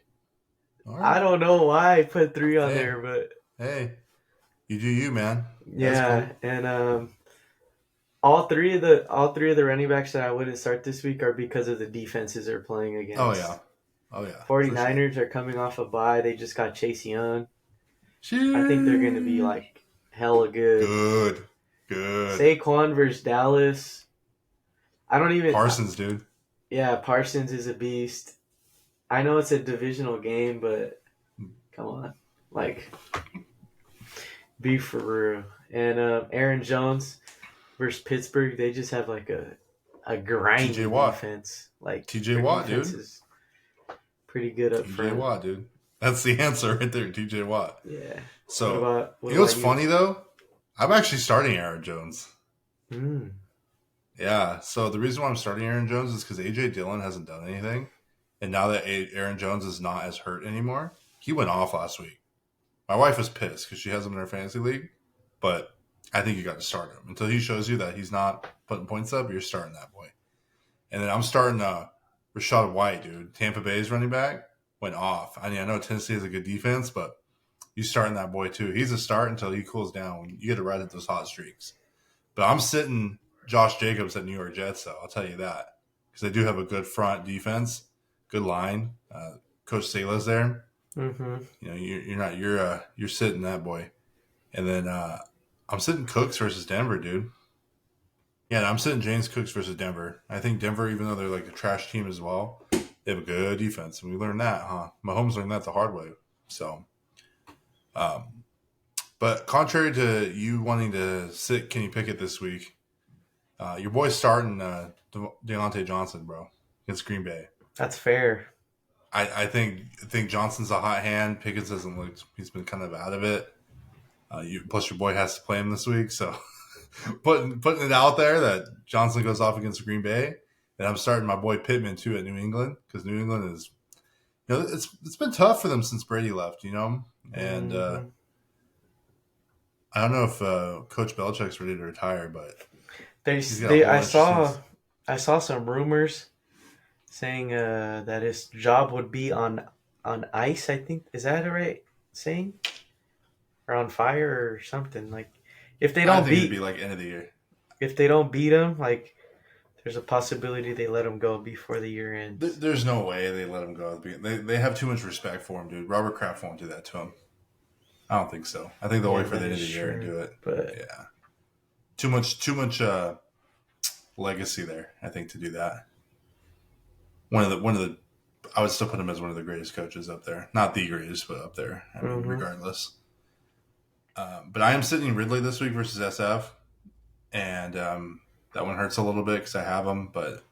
Right. I don't know why I put 3 on there, but... Hey, you do you, man. Yeah, cool. And all three of the running backs that I wouldn't start this week are because of the defenses they're playing Oh against. yeah, oh yeah, for sure. 49ers are coming off a bye. They just got Chase Young. I think they're going to be Sheesh. like hella good. Good, good. Saquon versus Dallas. I don't even. Parsons, dude. Yeah, Parsons is a beast. I know it's a divisional game, but come on, like be for real. And Aaron Jones versus Pittsburgh. They just have like a T.J. grimy Watt. defense. Like T.J. their Watt, defense dude. is pretty good up T.J. front. Watt, dude. That's the answer right there, T.J. Watt. Yeah. What So, about what you know what's about you? funny though? I'm actually starting Aaron Jones. Mm. Yeah. So the reason why I'm starting Aaron Jones is because A.J. Dillon hasn't done anything, and now that Aaron Jones is not as hurt anymore, he went off last week. My wife was pissed because she has him in her fantasy league, but I think you got to start him until he shows you that he's not putting points up. You're starting that boy, and then I'm starting Rashad White, dude. Tampa Bay's running back went off. I mean, I know Tennessee has a good defense, but you starting that boy too. He's a start until he cools down. You get to ride at those hot streaks. But I'm sitting Josh Jacobs at New York Jets, though. I'll tell you that because they do have a good front defense, good line. Coach Sala's there. Mm-hmm. You know, you're sitting that boy, and then I'm sitting Cooks versus Denver, dude. Yeah, I'm sitting James Cooks versus Denver. I think Denver, even though they're like a trash team as well, they have a good defense, and we learned that, huh? Mahomes learned that the hard way. So, um, but contrary to you wanting to sit Kenny Pickett this week, your boy's starting Deontay Johnson, bro, against Green Bay. That's fair. I think Johnson's a hot hand. Pickett doesn't look. He's been kind of out of it. Plus, your boy has to play him this week, so putting it out there that Johnson goes off against Green Bay, and I'm starting my boy Pittman too at New England because New England is, it's been tough for them since Brady left, and Mm-hmm. I don't know if Coach Belichick's ready to retire, but he's There's got a they whole interesting. I saw some rumors saying that his job would be on ice. I think is that right saying or on fire or something like if they I don't think it'd be beat like end of the year. if they don't beat him like there's a possibility they let him go before the year ends. There's no way they let him go. They have too much respect for him, dude. Robert Kraft won't do that to him. I don't think so. I think they'll Yeah, wait for that the end is of the year and true. do it. But Yeah, too much legacy there. I think to do that. One of the I would still put him as one of the greatest coaches up there. Not the greatest, but up there. I mean, mm-hmm. regardless. But I am sitting Ridley this week versus SF, and that one hurts a little bit because I have him, but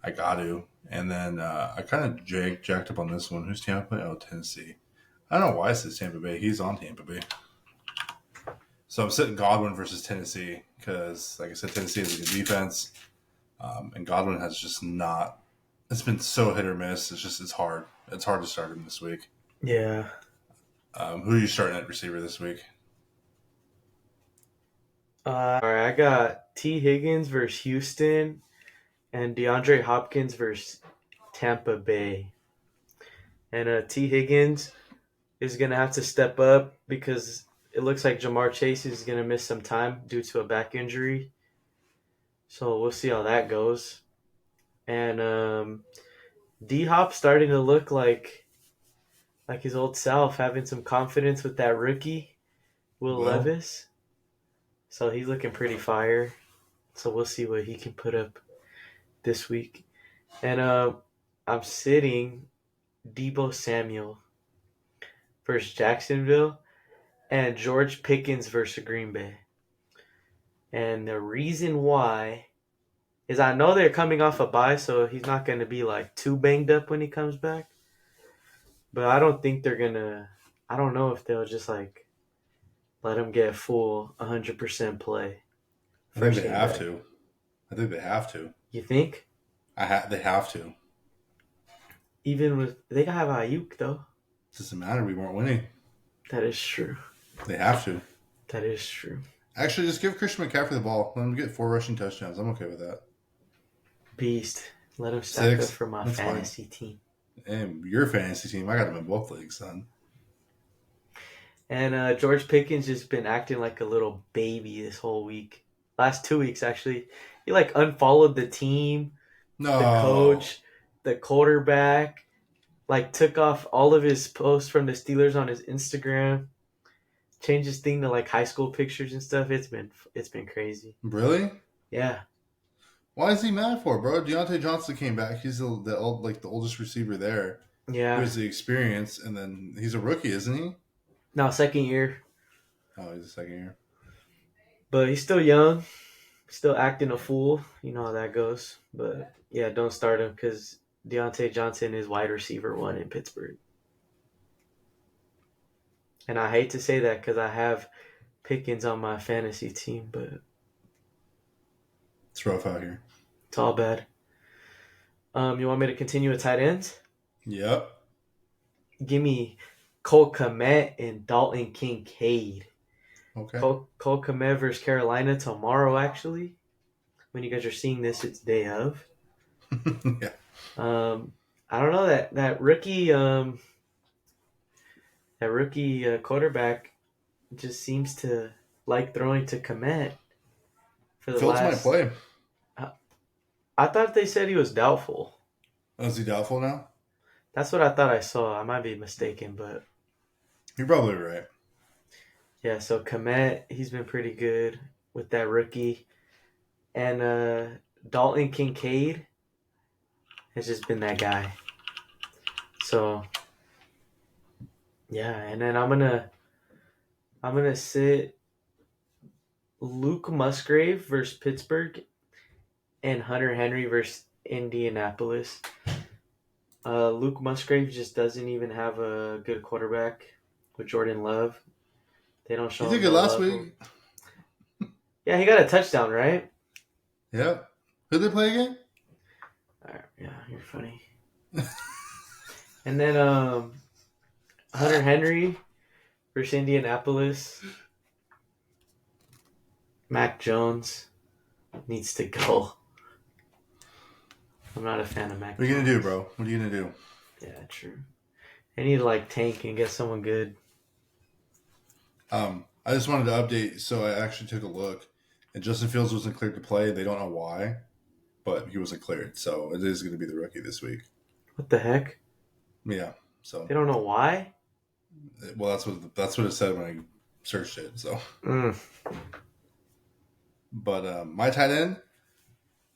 I got to. And then I kind of jacked up on this one. Who's Tampa Bay? Oh, Tennessee. I don't know why it says Tampa Bay. He's on Tampa Bay. So I'm sitting Godwin versus Tennessee because, like I said, Tennessee has a good defense, and Godwin has just not. It's been so hit or miss. It's hard. It's hard to start him this week. Yeah. Who are you starting at receiver this week? All right, I got T. Higgins versus Houston and DeAndre Hopkins versus Tampa Bay. And T. Higgins is going to have to step up because it looks like Jamar Chase is going to miss some time due to a back injury. So we'll see how that goes. And D Hop starting to look like his old self, having some confidence with that rookie, Will Will? Levis. So he's looking pretty fire. So we'll see what he can put up this week. And I'm sitting Debo Samuel versus Jacksonville and George Pickens versus Green Bay. And the reason why is I know they're coming off a bye, so he's not going to be like too banged up when he comes back. But I don't think they're going to. I don't know if they'll just like let him get full 100% play. I think First they game have back. to. I think they have to. You think? They have to. Even with they have Ayuk though. Doesn't matter. We weren't winning. That is true. They have to. That is true. Actually, just give Christian McCaffrey the ball. Let him get 4 rushing touchdowns. I'm okay with that. Beast. Let him stack 6. up for my That's fantasy fine. team. And your fantasy team, I got them in both leagues, son. And George Pickens just been acting like a little baby this whole week. last 2 weeks actually. He like unfollowed the team, the No. coach, the quarterback. Like took off all of his posts from the Steelers on his Instagram. Changed his thing to like high school pictures and stuff. It's been crazy. Really? Yeah. Why is he mad for, bro? Deontay Johnson came back. He's the oldest receiver there. He Yeah. has the experience, and then he's a rookie, isn't he? Now second year, Oh, he's a second year. but he's still young, still acting a fool. You know how that goes. But yeah, don't start him because Deontay Johnson is wide receiver 1 in Pittsburgh. And I hate to say that because I have Pickens on my fantasy team, but It's rough out here. it's all bad. You want me to continue with tight ends? Yep. Give me Cole Kmet and Dalton Kincaid. Okay. Cole Kmet versus Carolina tomorrow, actually. When you guys are seeing this, it's day of. Yeah. I don't know that rookie quarterback just seems to like throwing to Kmet for the Fields might play. I thought they said he was doubtful. Oh, is he doubtful now? That's what I thought I saw. I might be mistaken, but You're probably right. yeah. So Kmet, he's been pretty good with that rookie, and Dalton Kincaid has just been that guy. So yeah, and then I'm gonna sit Luke Musgrave versus Pittsburgh and Hunter Henry versus Indianapolis. Luke Musgrave just doesn't even have a good quarterback with Jordan Love. They don't show He did him good no last love. week. Yeah, he got a touchdown, right? Yep. Who did they play again? All right, yeah, you're funny. And then Hunter Henry versus Indianapolis. Mac Jones needs to go. I'm not a fan of Mac. What are you gonna do, bro? What are you gonna do? Yeah, true. I need to like tank and get someone good. I just wanted to update. So I actually took a look, and Justin Fields wasn't cleared to play. They don't know why, but he wasn't cleared. So it is going to be the rookie this week. What the heck? Yeah. So They don't know why? well, that's what it said when I searched it. So, but my tight end,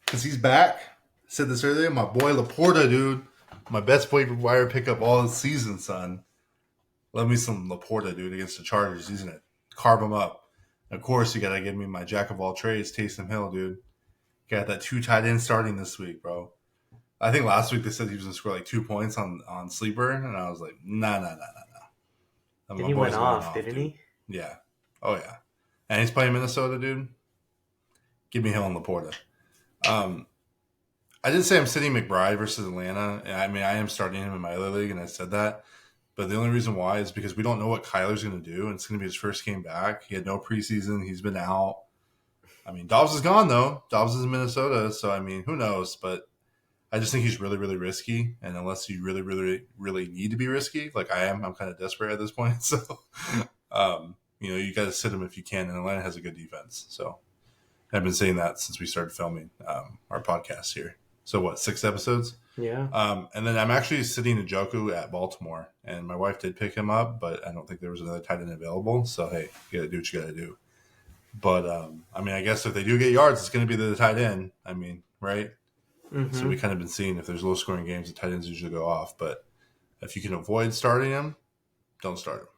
because he's back. I said this earlier. My boy Laporta, dude, my best wire pickup all season, son. Love me some Laporta, dude, against the Chargers. He's gonna carve him up. Of course, you gotta give me my jack of all trades, Taysom Hill, dude. Got that 2 tight end starting this week, bro. I think last week they said he was gonna score like 2 points on Sleeper, and I was like, nah. And he went off, didn't dude. he? Yeah. Oh yeah. And he's playing Minnesota, dude. Give me Hill and Laporta. I did say I'm sitting McBride versus Atlanta. I mean, I am starting him in my other league, and I said that. But the only reason why is because we don't know what Kyler's going to do, and it's going to be his first game back. He had no preseason. He's been out. I mean, Dobbs is gone, though. Dobbs is in Minnesota, so, I mean, who knows? But I just think he's really, really risky, and unless you really, really, really need to be risky, like I am, I'm kind of desperate at this point. So, you got to sit him if you can, and Atlanta has a good defense. So I've been saying that since we started filming our podcast here. So, what, 6 episodes? Yeah. And then I'm actually sitting Njoku at Baltimore, and my wife did pick him up, but I don't think there was another tight end available. So, hey, you got to do what you got to do. But, I mean, I guess if they do get yards, it's going to be the tight end. I mean, right? Mm-hmm. So we kind of been seeing if there's low-scoring games, the tight ends usually go off. But if you can avoid starting him, don't start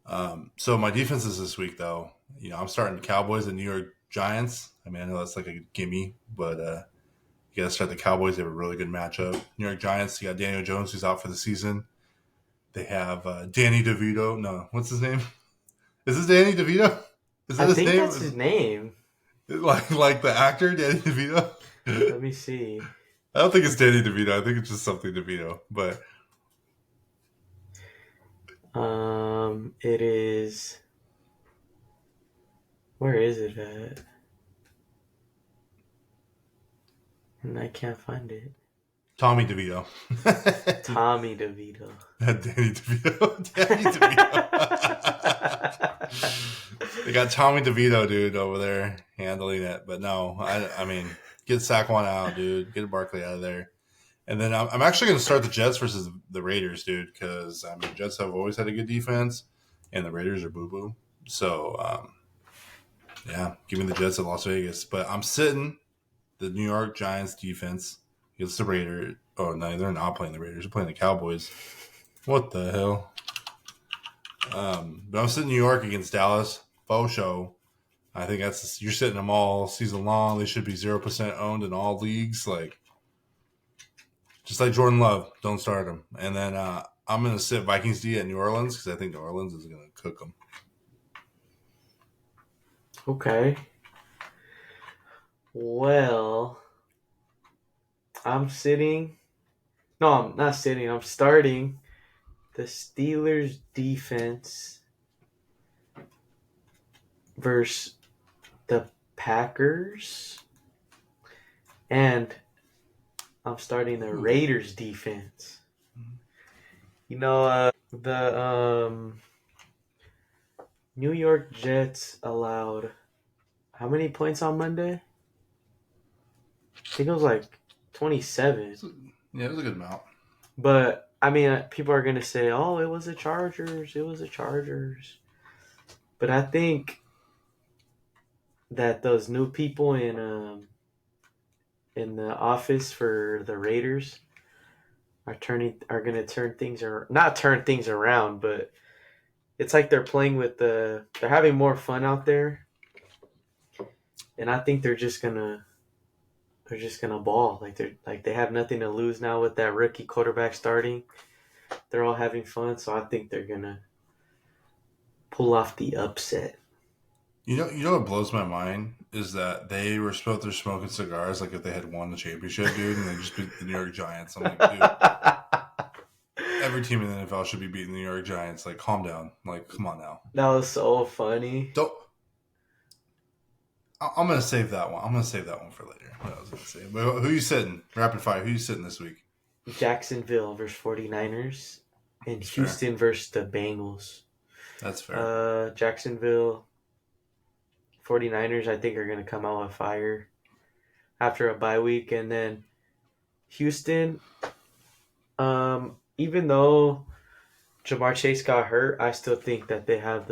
him. So my defenses this week, though, I'm starting the Cowboys and New York Giants. I mean, I know that's like a gimme, but you got to start the Cowboys. They have a really good matchup. New York Giants, you got Daniel Jones, who's out for the season. They have Danny DeVito. No, what's his name? Is this Danny DeVito? Is that I his think name? that's his name. Like the actor, Danny DeVito? Let me see. I don't think it's Danny DeVito. I think it's just something DeVito. But it is. Where is it at? And I can't find it. Tommy DeVito. Tommy DeVito. Danny DeVito. Danny DeVito. They got Tommy DeVito, dude, over there handling it. But no, I mean, get Saquon out, dude. Get Barkley out of there. And then I'm actually going to start the Jets versus the Raiders, dude, because I mean, Jets have always had a good defense, and the Raiders are boo boo. So yeah, give me the Jets at Las Vegas. But I'm sitting the New York Giants defense against the Raiders. Oh no, they're not playing the Raiders. They're playing the Cowboys. What the hell? But I'm sitting New York against Dallas. Faux show. I think you're sitting them all season long. They should be 0% owned in all leagues. Like just like Jordan Love, don't start him. And then I'm going to sit Vikings D at New Orleans because I think New Orleans is going to cook them. Okay. Well, I'm sitting. No, I'm not sitting. I'm starting the Steelers defense versus the Packers. And I'm starting the Raiders defense. The New York Jets allowed how many points on Monday? I think it was like 27. Yeah, it was a good amount. But I mean, people are gonna say, "Oh, it was the Chargers. It was the Chargers." But I think that those new people in the office for the Raiders are gonna turn things or not turn things around, but it's like they're playing with they're having more fun out there, and I think they're just gonna ball like they have nothing to lose now with that rookie quarterback starting. They're all having fun, so I think they're gonna pull off the upset. You know what blows my mind is that they were supposed to smoking cigars like if they had won the championship, dude, and they just beat the New York Giants. I'm like, dude, every team in the NFL should be beating the New York Giants. Like, calm down. Like, come on now. That was so funny. I'm gonna save that one. I'm gonna save that one for later. What I was gonna say. But who you sitting? Rapid fire. Who you sitting this week? Jacksonville versus 49ers and That's Houston fair. versus the Bengals. That's fair. Jacksonville 49ers, I think, are going to come out with fire after a bye week. And then Houston, even though Jamar Chase got hurt, I still think that they have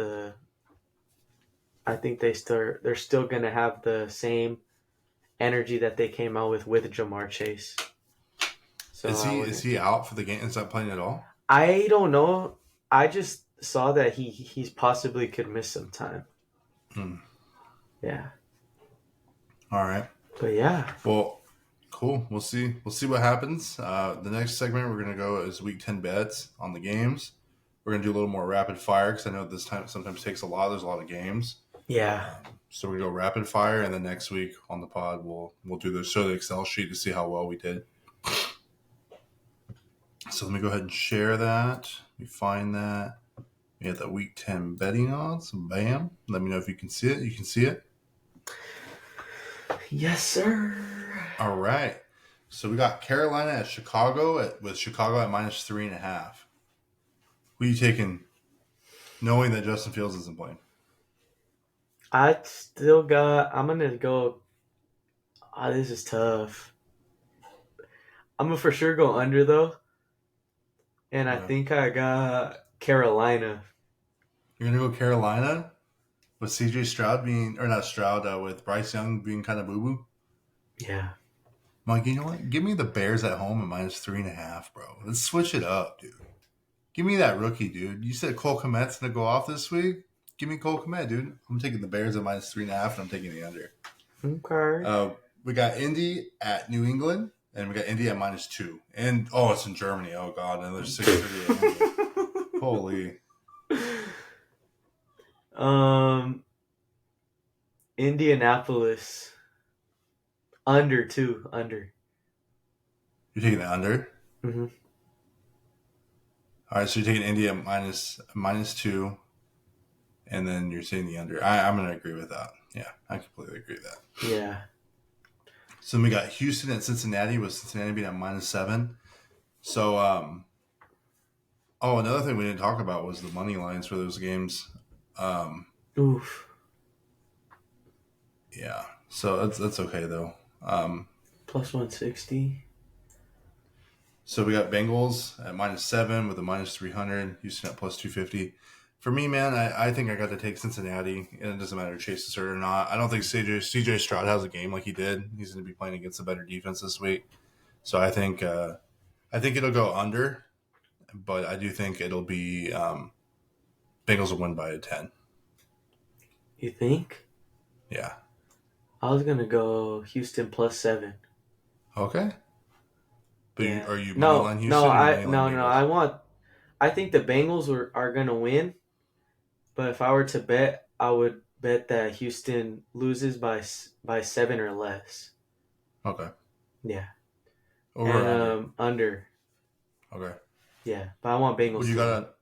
I think they're still going to have the same energy that they came out with Jamar Chase. So is he out for the game? Is not playing at all? I don't know. I just saw that he's possibly could miss some time. Yeah. All right. But yeah. Well, cool. We'll see. We'll see what happens. The next segment we're gonna go is week 10 bets on the games. We're gonna do a little more rapid fire because I know this time sometimes takes a lot. There's a lot of games. Yeah. So we go rapid fire, and then next week on the pod we'll do the Excel sheet to see how well we did. So let me go ahead and share that. Let me find that. We have the week 10 betting odds. Bam. Let me know if you can see it. You can see it. Yes, sir. All right. So we got Carolina at Chicago with Chicago at -3.5. Who are you taking, knowing that Justin Fields isn't playing? I'm gonna go. Oh, this is tough. I'm gonna for sure go under though, and I think I got Carolina. You're gonna go Carolina with CJ Stroud being, or not Stroud, with Bryce Young being kind of boo boo. Yeah. Mike, you know what? Give me the Bears at home at -3.5, bro. Let's switch it up, dude. Give me that rookie, dude. You said Cole Kmet's gonna go off this week. Give me Cole Kmet, dude. I'm taking the Bears at -3.5, and I'm taking the under. Okay. We got Indy at New England, and we got Indy at -2. And it's in Germany. Oh god, another 6:30 a.m. Holy. Indianapolis under 2 under. You're taking the under. Mm-hmm. All right, so you're taking Indy at -2, and then you're saying the under. I'm going to agree with that. Yeah, I completely agree with that. Yeah. So then we got Houston at Cincinnati, with Cincinnati being at -7. So, another thing we didn't talk about was the money lines for those games. Oof. Yeah. So that's okay though. Plus 160. So we got Bengals at -7 with a -300. Houston at +250. For me, man, I think I got to take Cincinnati, and it doesn't matter if Chase is hurt or not. I don't think CJ Stroud has a game like he did. He's going to be playing against a better defense this week. So I think it'll go under, but I do think it'll be Bengals will win by a 10. You think? Yeah. I was gonna go Houston +7. Okay. But Yeah. are you No, moneyline no, Houston or moneyline no, Bengals? I think the Bengals are gonna win, but if I were to bet, I would bet that Houston loses by 7 or less. Okay. Yeah. Over or And under? under. Okay. Yeah, but I want What Bengals you to got win. at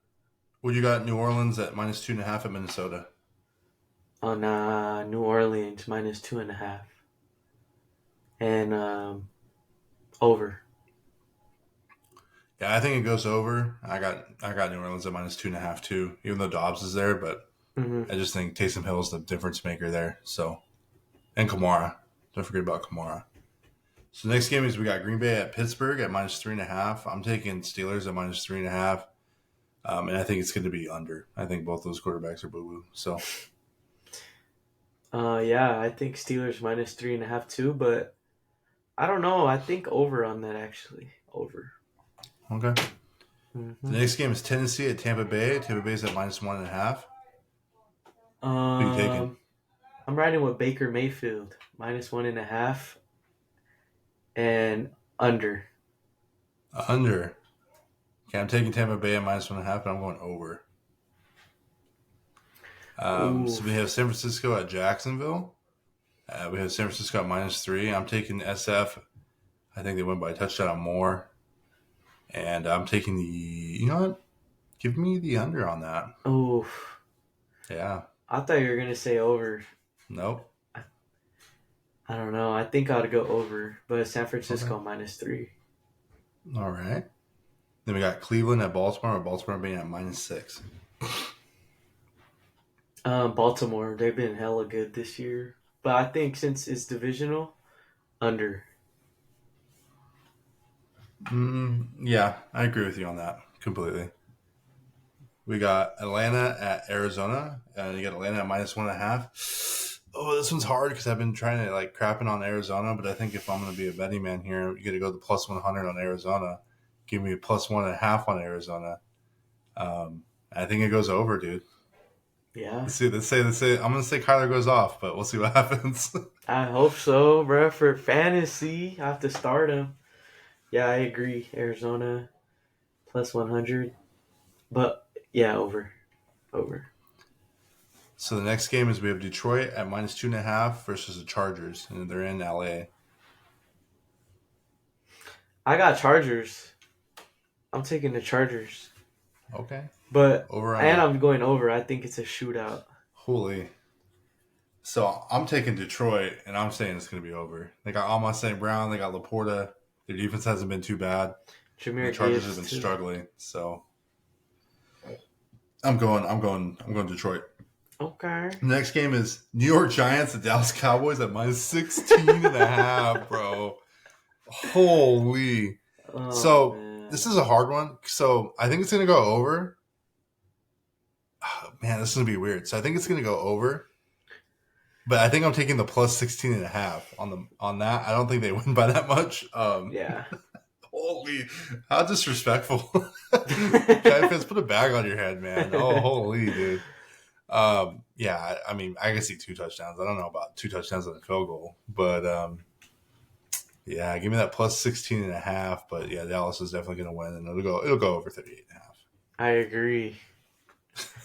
what you got New Orleans at -2.5 at Minnesota? On New Orleans -2.5 and over. Yeah, I think it goes over. I got New Orleans at -2.5 too, even though Dobbs is there, but Mm-hmm. I just think Taysom Hill is the difference maker there. So and Kamara. Don't forget about Kamara. So next game is we got Green Bay at Pittsburgh at -3.5. I'm taking Steelers at -3.5. And I think it's going to be under. I think both those quarterbacks are boo boo. So Yeah, I think Steelers -3.5 too, but I don't know. I think over on that actually. Over. okay. The Mm-hmm. next game is Tennessee at Tampa Bay. Tampa Bay's at -1.5. Who you taking? I'm riding with Baker Mayfield -1.5 and under. Under. Okay, I'm taking Tampa Bay at -1.5, but I'm going over. Ooh. So we have San Francisco at Jacksonville. We have San Francisco at -3. I'm taking SF. I think they win by a touchdown or more. And I'm taking the. You know what? Give me the under on that. Ooh. Yeah. I thought you were gonna say over. Nope. I don't know. I think I'd go over, but San Okay. Francisco -3. All right. Then we got Cleveland at Baltimore, or Baltimore being at -6. Baltimore, they've been hella good this year, but I think since it's divisional, under. Yeah, I agree with you on that completely. We got Atlanta at Arizona, and you got Atlanta at -1.5. Oh, this one's hard because I've been trying to like crapping on Arizona, but I think if I'm going to be a betting man here, you got to go the +100 on Arizona. Give me a +1.5 on Arizona. I think it goes over, dude. Yeah, Let's say. I'm going to say Kyler goes off, but we'll see what happens. I hope so, bro. For fantasy, I have to start him. Yeah, I agree. Arizona +100, but yeah, over, over. So the next game is we have Detroit at -2.5 versus the Chargers, and they're in LA. I got Chargers. I'm taking the Chargers, Okay. but Over and under. I'm going over. I think it's a shootout. Holy. So I'm taking Detroit, and I'm saying it's going to be over. They got Almost St. Brown. They got Laporta. Their defense hasn't been too bad. And the Jameer Chargers have Gibbs been too. struggling. So I'm going Detroit. Okay. The next game is New York Giants at Dallas Cowboys at -16.5, bro. Holy. Oh So man. this is a hard one. So I think it's going to go over. Oh, man, this is going to be weird. So I think it's going to go over. But I think I'm taking the +16.5 on that. I don't think they win by that much. Yeah. Holy, how disrespectful! Giant fans, put a bag on your head, man. Oh, holy, dude. Yeah, I mean, I can see 2 touchdowns. I don't know about 2 touchdowns and a field goal, but yeah, give me that +16.5. But yeah, Dallas is definitely going to win, and it'll go over 38.5. I agree.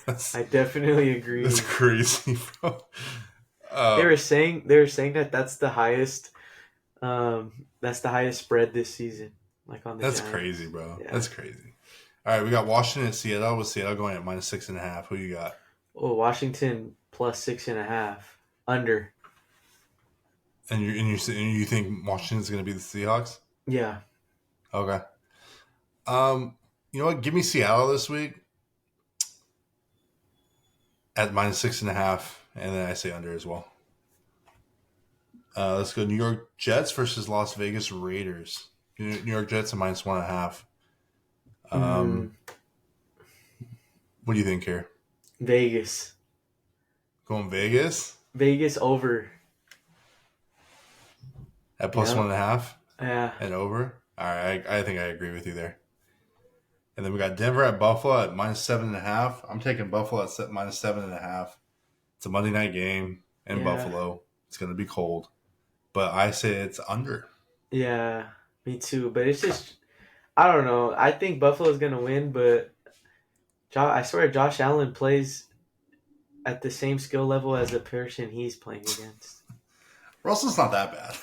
That's I definitely that's agree. crazy, bro. They were saying that that's the highest spread this season, like on the That's crazy, Giants. bro. Yeah. That's crazy. All right, we got Washington at Seattle with Seattle going at -6.5. Who you got? Oh, Washington +6.5 under. You think Washington's going to be the Seahawks? Yeah. Okay. You know what? Give me Seattle this week at -6.5, and then I say under as well. Let's go New York Jets versus Las Vegas Raiders. New York Jets at -1.5. Mm, What do you think here? Vegas. Going Vegas Vegas over. at plus Yeah. 1.5 Yeah. and over. All right, I think I agree with you there. And then we got Denver at Buffalo at -7.5. I'm taking Buffalo at -7.5. It's a Monday night game in Yeah. Buffalo. It's going to be cold, but I say it's under. Yeah. Me too. But it's just, I don't know. I think Buffalo's going to win, but I swear Josh Allen plays at the same skill level as the person he's playing against. Russell's not that bad.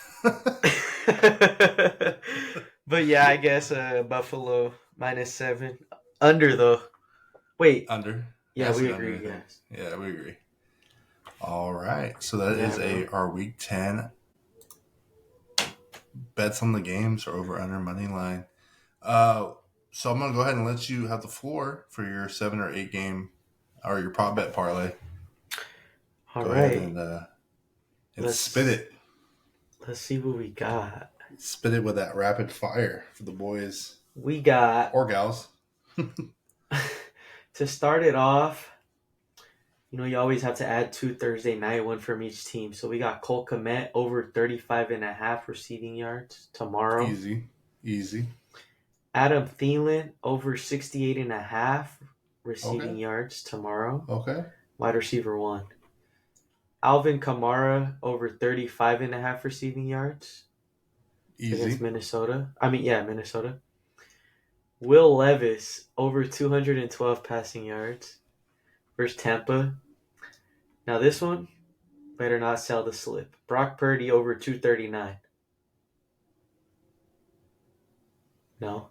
But yeah, I guess Buffalo -7. Under though. Wait. Under. Yeah, we Under, agree, I think. guys. Yeah, we agree. All right. So that Yeah, is our week 10 bets on the games or over under money line. So I'm going to go ahead and let you have the floor for your 7 or 8 game or your prop bet parlay. All Go right. ahead and spit it. Let's see what we got. Spit it with that rapid fire for the boys. We got or gals. to start it off. You always have to add 2 Thursday night, one from each team. So we got Cole Kmet over 35.5 receiving yards tomorrow. Easy. Adam Thielen over 68.5 receiving yards tomorrow. Okay. Wide receiver 1. Alvin Kamara over 35.5 receiving yards. Easy. Against Minnesota. Minnesota. Will Levis over 212 passing yards versus Tampa. Now this one, better not sell the slip. Brock Purdy over 239. No.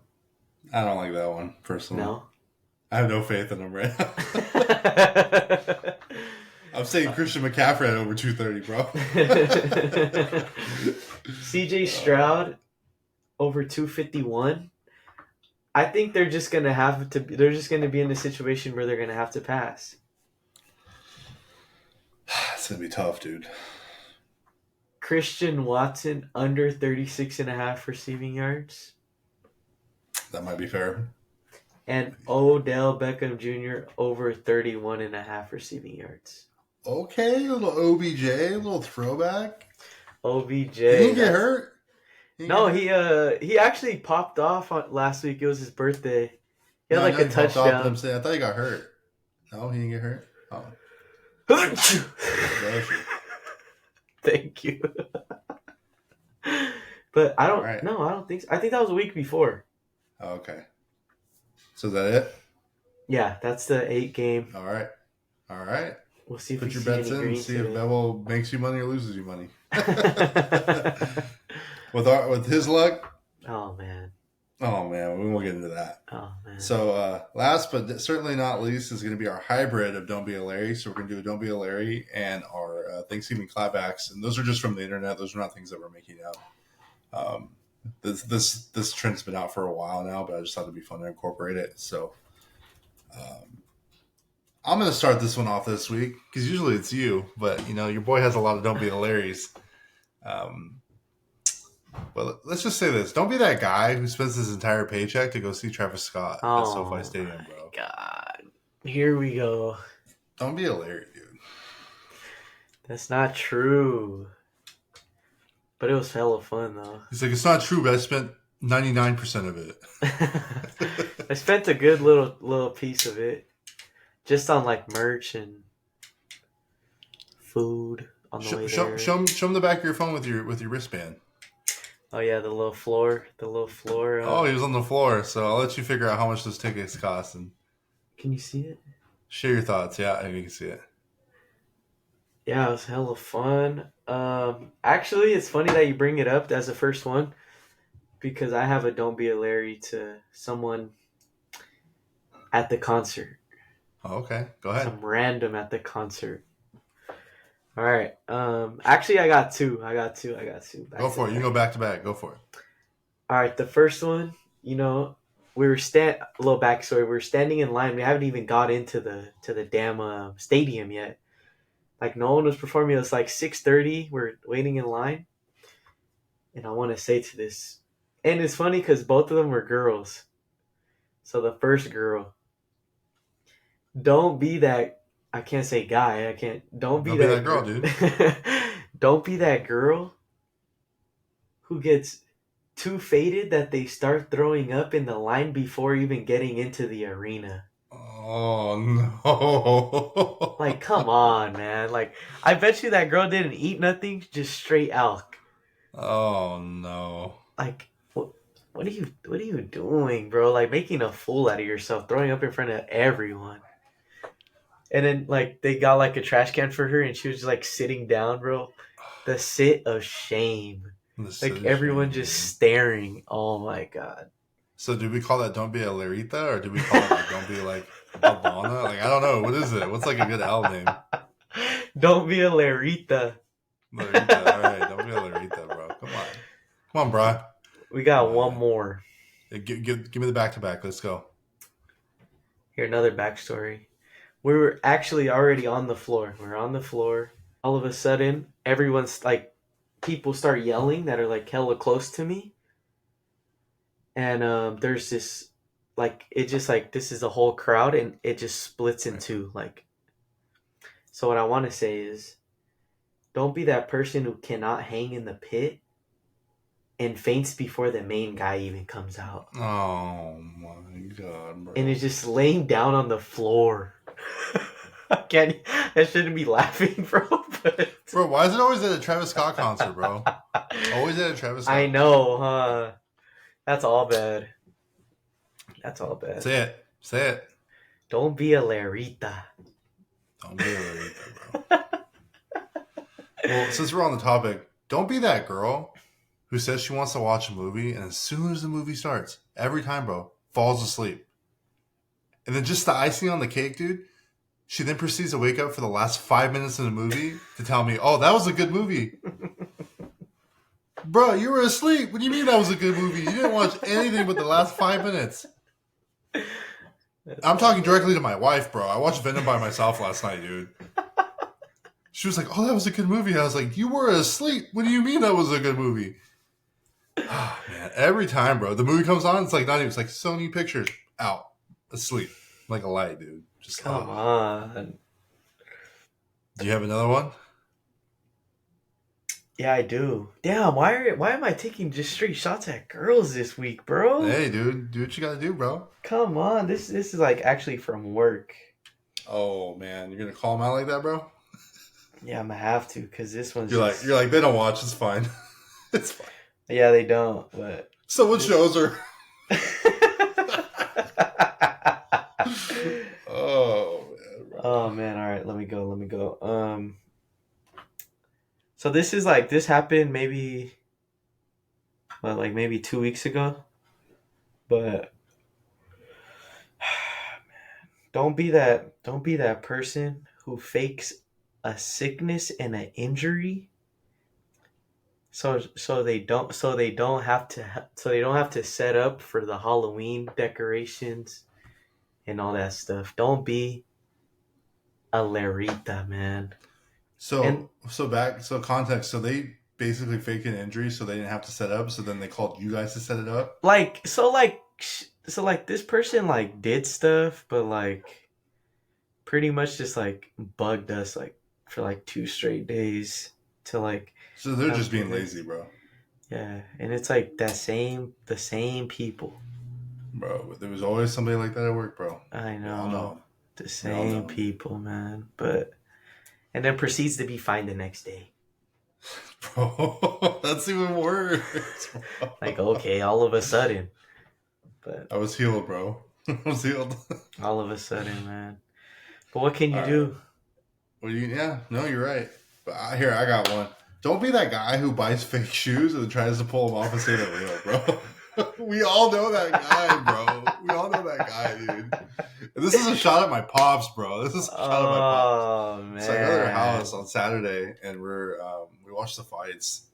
I don't like that one, personally. No. I have no faith in him right now. I'm saying Christian McCaffrey at over 230, bro. CJ Stroud over 251. I think they're just gonna be in a situation where they're gonna have to pass. It's gonna be tough, dude. Christian Watson under 36.5 receiving yards. That might be fair. And Odell Beckham Jr. over 31.5 receiving yards. Okay, a little OBJ, a little throwback. OBJ. He didn't get hurt. He actually popped off last week. It was his birthday. He had a touchdown. Off, I'm saying, I thought he got hurt. No, he didn't get hurt. Oh. Thank you. But I don't. Right. No, I don't think so. I think that was a week before. Oh, okay. So is that it? Yeah, that's the 8 game. All right. We'll see if put your bets in. See if Bebo makes you money or loses you money. With his luck. Oh man, we won't get into that. Oh man. So last but certainly not least is going to be our hybrid of Don't Be a Larry. So we're going to do a Don't Be a Larry and our Thanksgiving clapbacks, and those are just from the internet. Those are not things that we're making up. This trend's been out for a while now, but I just thought it'd be fun to incorporate it. So I'm going to start this one off this week because usually it's you, but your boy has a lot of Don't Be a Larrys. But let's just say this. Don't be that guy who spends his entire paycheck to go see Travis Scott at SoFi Stadium, bro. God. Here we go. Don't be a Larry, dude. That's not true. But it was hella fun, though. He's like, it's not true, but I spent 99% of it. I spent a good little piece of it. Just on, merch and food on the way there. Show him the back of your phone with your wristband. Oh, yeah, the little floor. Oh, he was on the floor, so I'll let you figure out how much those tickets cost. And can you see it? Share your thoughts. Yeah, you can see it. Yeah, it was hella fun. Actually, it's funny that you bring it up as the first one because I have a Don't Be a Larry to someone at the concert. Oh, okay. Go ahead. Some random at the concert. All right. Actually, I got two. Go for it. You go back to back. Go for it. All right. The first one, we were a little backstory. We were standing in line. We haven't even got into the damn stadium yet. Like no one was performing. It was like 6:30. We're waiting in line, and I want to say to this, and it's funny because both of them were girls. So the first girl, don't be that. I can't say guy. I can't. Don't be Don't be that that girl, girl. dude. Don't be that girl who gets too faded that they start throwing up in the line before even getting into the arena. Oh no! Like, come on, man. Like, I bet you that girl didn't eat nothing, just straight elk. Oh no! Like, what are you doing, bro? Like making a fool out of yourself, throwing up in front of everyone. And then like they got like a trash can for her and she was just like sitting down, bro. The sit of shame. This Like is everyone shame, just dude. staring. Oh my god. So do we call that "Don't be a Larita" or do we call it like "Don't be like Alana"? Like I don't know. What is it? What's like a good L name? Don't be a Larita. Larita. All right, don't be a Larita, bro. Come on, bro. We Come got on, one man. more. Give me the back to back. Let's go. Here, another backstory. We were actually already on the floor. We are on the floor. All of a sudden, everyone's like, people start yelling that are like hella close to me. And there's this, like, it just like, this is a whole crowd and it just splits in Right. two. Like, so what I want to say is, don't be that person who cannot hang in the pit and faints before the main guy even comes out. Oh my god, And bro. is just laying down on the floor. I shouldn't be laughing, bro. But Bro, why is it always at a Travis Scott concert, bro? Always at a Travis I Scott concert, know, bro. huh? That's all bad. That's all bad. Say it. Say it. Don't be a Larita. Don't be a Larita, bro. Well, since we're on the topic, don't be that girl who says she wants to watch a movie and as soon as the movie starts, every time, bro, falls asleep. And then just the icing on the cake, dude, she then proceeds to wake up for the last 5 minutes of the movie to tell me, oh, that was a good movie. Bro, you were asleep. What do you mean that was a good movie? You didn't watch anything but the last 5 minutes. That's I'm all talking bad. directly to my wife, bro. I watched Venom by myself last night, dude. She was like, oh, that was a good movie. I was like, you were asleep. What do you mean that was a good movie? Oh, man. Every time, bro, the movie comes on, it's like not even, it's like Sony Pictures out, asleep. Like a light, dude. Just, Come on. Do you have another one? Yeah, I do. Damn, why am I taking just straight shots at girls this week, bro? Hey, dude, do what you gotta do, bro. Come on, this is like actually from work. Oh, man. You're gonna call him out like that, bro? Yeah, I'm gonna have to because this one's You're like, they don't watch. It's fine. It's fine. yeah, they don't. But Someone this. shows her. Oh, man, bro. Oh man, all right, let me go. So this happened maybe, well, like maybe 2 weeks ago, but don't be that person who fakes a sickness and an injury, so they don't have to set up for the Halloween decorations and all that stuff. Don't be a Larita, man. And So context. So they basically faked an injury, so they didn't have to set up. So then they called you guys to set it up. this person like did stuff, but like pretty much just like bugged us like for like 2 straight days to like So they're have just the being event. lazy, bro. Yeah, and it's like the same people. Bro, there was always somebody like that at work, bro. I We all know, know. the We all same know. people, man. But and then proceeds to be fine the next day. Bro, that's even worse. Like Bro. okay, all of a sudden, but I was healed, bro. I was healed. all of a sudden, man. But what can All you right. do? Well, yeah, no, you're right. But here, I got one. Don't be that guy who buys fake shoes and then tries to pull them off and say they're real, bro. We all know that guy, bro. We all know that guy, dude. And this is a shot at my pops, bro. This is a shot at my pops. Oh So I go to their house man. on Saturday, and we watch the fights,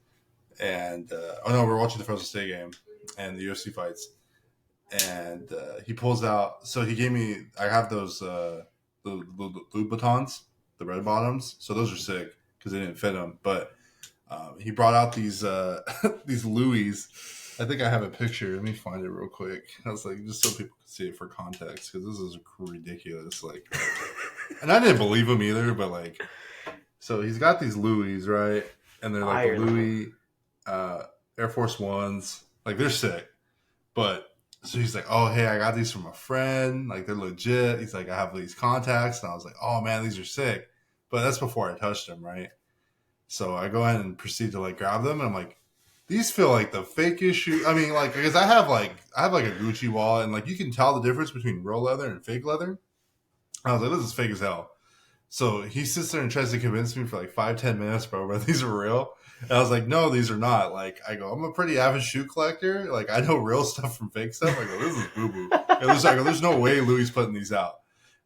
and oh no, we're watching the Frozen State game and the UFC fights, and he pulls out. So he gave me. I have those the Louboutins, the red bottoms. So those are sick because they didn't fit him. But he brought out these these Louis. I think I have a picture. Let me find it real quick. I was like, just so people can see it for context, because this is ridiculous. Like, and I didn't believe him either, but like, so he's got these Louis, right? And they're like the Louis Air Force Ones. Like, they're sick. But so he's like, oh, hey, I got these from a friend. Like, they're legit. He's like, I have these contacts. And I was like, oh, man, these are sick. But that's before I touched them, right? So I go ahead and proceed to like grab them. And I'm like, these feel like the fakest shoe. I mean, like, because I have like a Gucci wallet, and like you can tell the difference between real leather and fake leather. I was like, this is fake as hell. So he sits there and tries to convince me for like 5-10 minutes, bro, but these are real. And I was like, no, these are not. Like, I go, I'm a pretty avid shoe collector. Like, I know real stuff from fake stuff. I go, this is boo boo. There's no way Louis putting these out.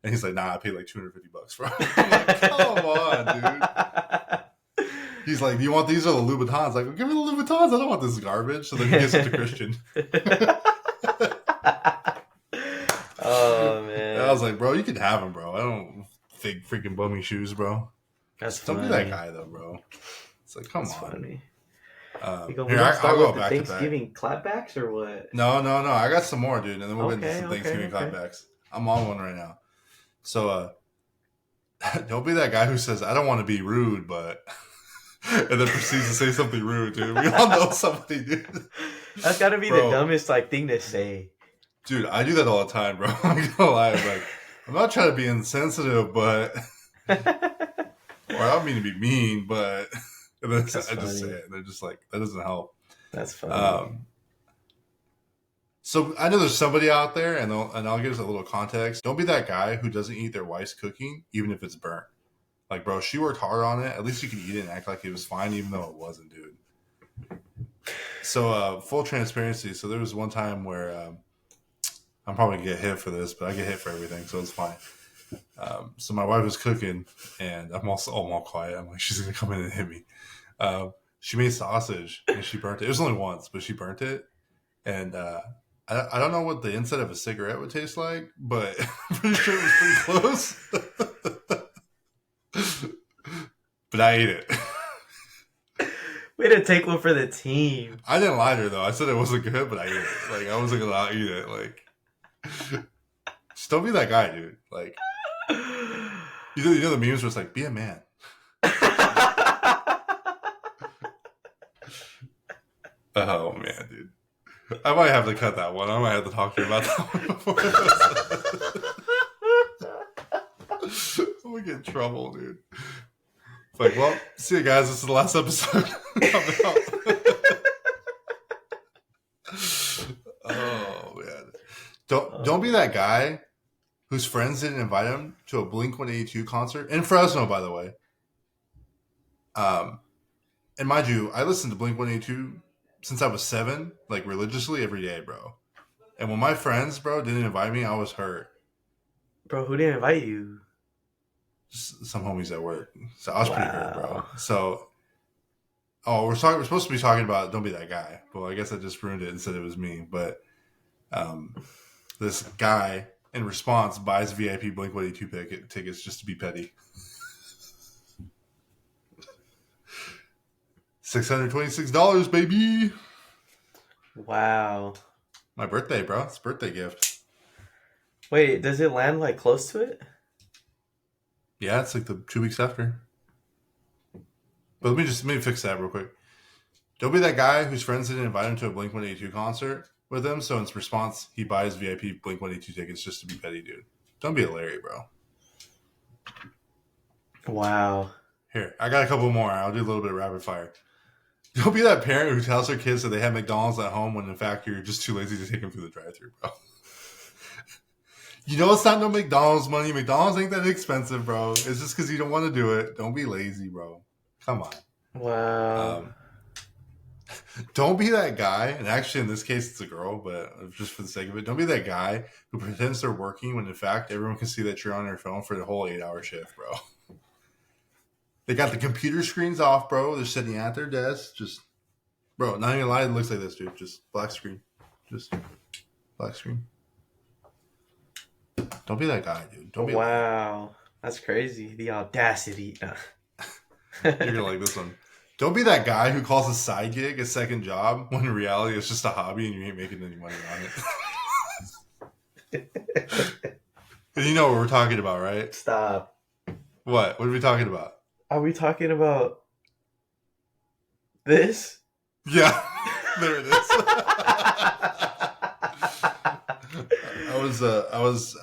And he's like, nah, I paid like $250, bro. I'm like, come on, dude. He's like, do you want these or the Louboutins? Like, well, give me the Louboutins. I don't want this garbage. So then he gets it to Christian. Oh, man. And I was like, bro, you can have them, bro. I don't fake freaking bummy shoes, bro. That's Don't be that guy, though, bro. It's like, come on. Funny. I'll go back Thanksgiving clapbacks or what? No. I got some more, dude. And then we'll get into some Thanksgiving clapbacks. I'm on one right now. So, don't be that guy who says, I don't want to be rude, but... and then proceeds to say something rude, dude. We all know somebody, dude. That's got to be the dumbest thing to say. Dude, I do that all the time, bro. I'm not gonna lie. Like, I'm not trying to be insensitive, but... or I don't mean to be mean, but... and then I just say it. And they're just like, that doesn't help. That's funny. So I know there's somebody out there, and I'll give us a little context. Don't be that guy who doesn't eat their wife's cooking, even if it's burnt. Like, bro, she worked hard on it. At least you can eat it and act like it was fine, even though it wasn't, dude. So, full transparency. So there was one time where I'm probably going to get hit for this, but I get hit for everything, so it's fine. So my wife was cooking, and I'm all quiet. I'm like, she's going to come in and hit me. She made sausage, and she burnt it. It was only once, but she burnt it. And I don't know what the inside of a cigarette would taste like, but I'm pretty sure it was pretty close. But I ate it. Way to take one for the team. I didn't lie to her, though. I said it wasn't good, but I ate it. Like, I wasn't going to eat it. Like, just don't be that guy, dude. Like, you know the memes where it's like, be a man. Oh, man, dude. I might have to cut that one. I might have to talk to you about that one before. I'm going to get in trouble, dude. It's like, well, see you guys. This is the last episode. Oh, man. Don't be that guy whose friends didn't invite him to a Blink-182 concert. In Fresno, by the way. And mind you, I listened to Blink-182 since I was 7, like religiously every day, bro. And when my friends, bro, didn't invite me, I was hurt. Bro, who didn't invite you? Some homies at work. So I was pretty hurt, bro. So, we're supposed to be talking about don't be that guy. Well, I guess I just ruined it and said it was me. But this guy, in response, buys VIP Blink-182 tickets just to be petty. $626, baby. Wow. My birthday, bro. It's a birthday gift. Wait, does it land like close to it? Yeah, it's like the 2 weeks after. But let me fix that real quick. Don't be that guy whose friends didn't invite him to a Blink-182 concert with him, so in response, he buys VIP Blink-182 tickets just to be petty, dude. Don't be a Larry, bro. Wow. Here, I got a couple more. I'll do a little bit of rapid fire. Don't be that parent who tells their kids that they have McDonald's at home when in fact you're just too lazy to take them through the drive-thru, bro. You know it's not no McDonald's money. McDonald's ain't that expensive, bro. It's just because you don't want to do it. Don't be lazy, bro. Come on. Wow. Don't be that guy, and actually in this case it's a girl, but just for the sake of it, don't be that guy who pretends they're working when in fact everyone can see that you're on your phone for the whole 8-hour shift, bro. They got the computer screens off, bro. They're sitting at their desk. Just, bro, not even lying. It looks like this, dude. Just black screen. Just black screen. Don't be that guy, dude. Don't be. Wow. That's crazy. The audacity. You're gonna like this one. Don't be that guy who calls a side gig a second job when in reality it's just a hobby and you ain't making any money on it. You know what we're talking about, right? Stop. What? What are we talking about? Are we talking about this? Yeah, there it is.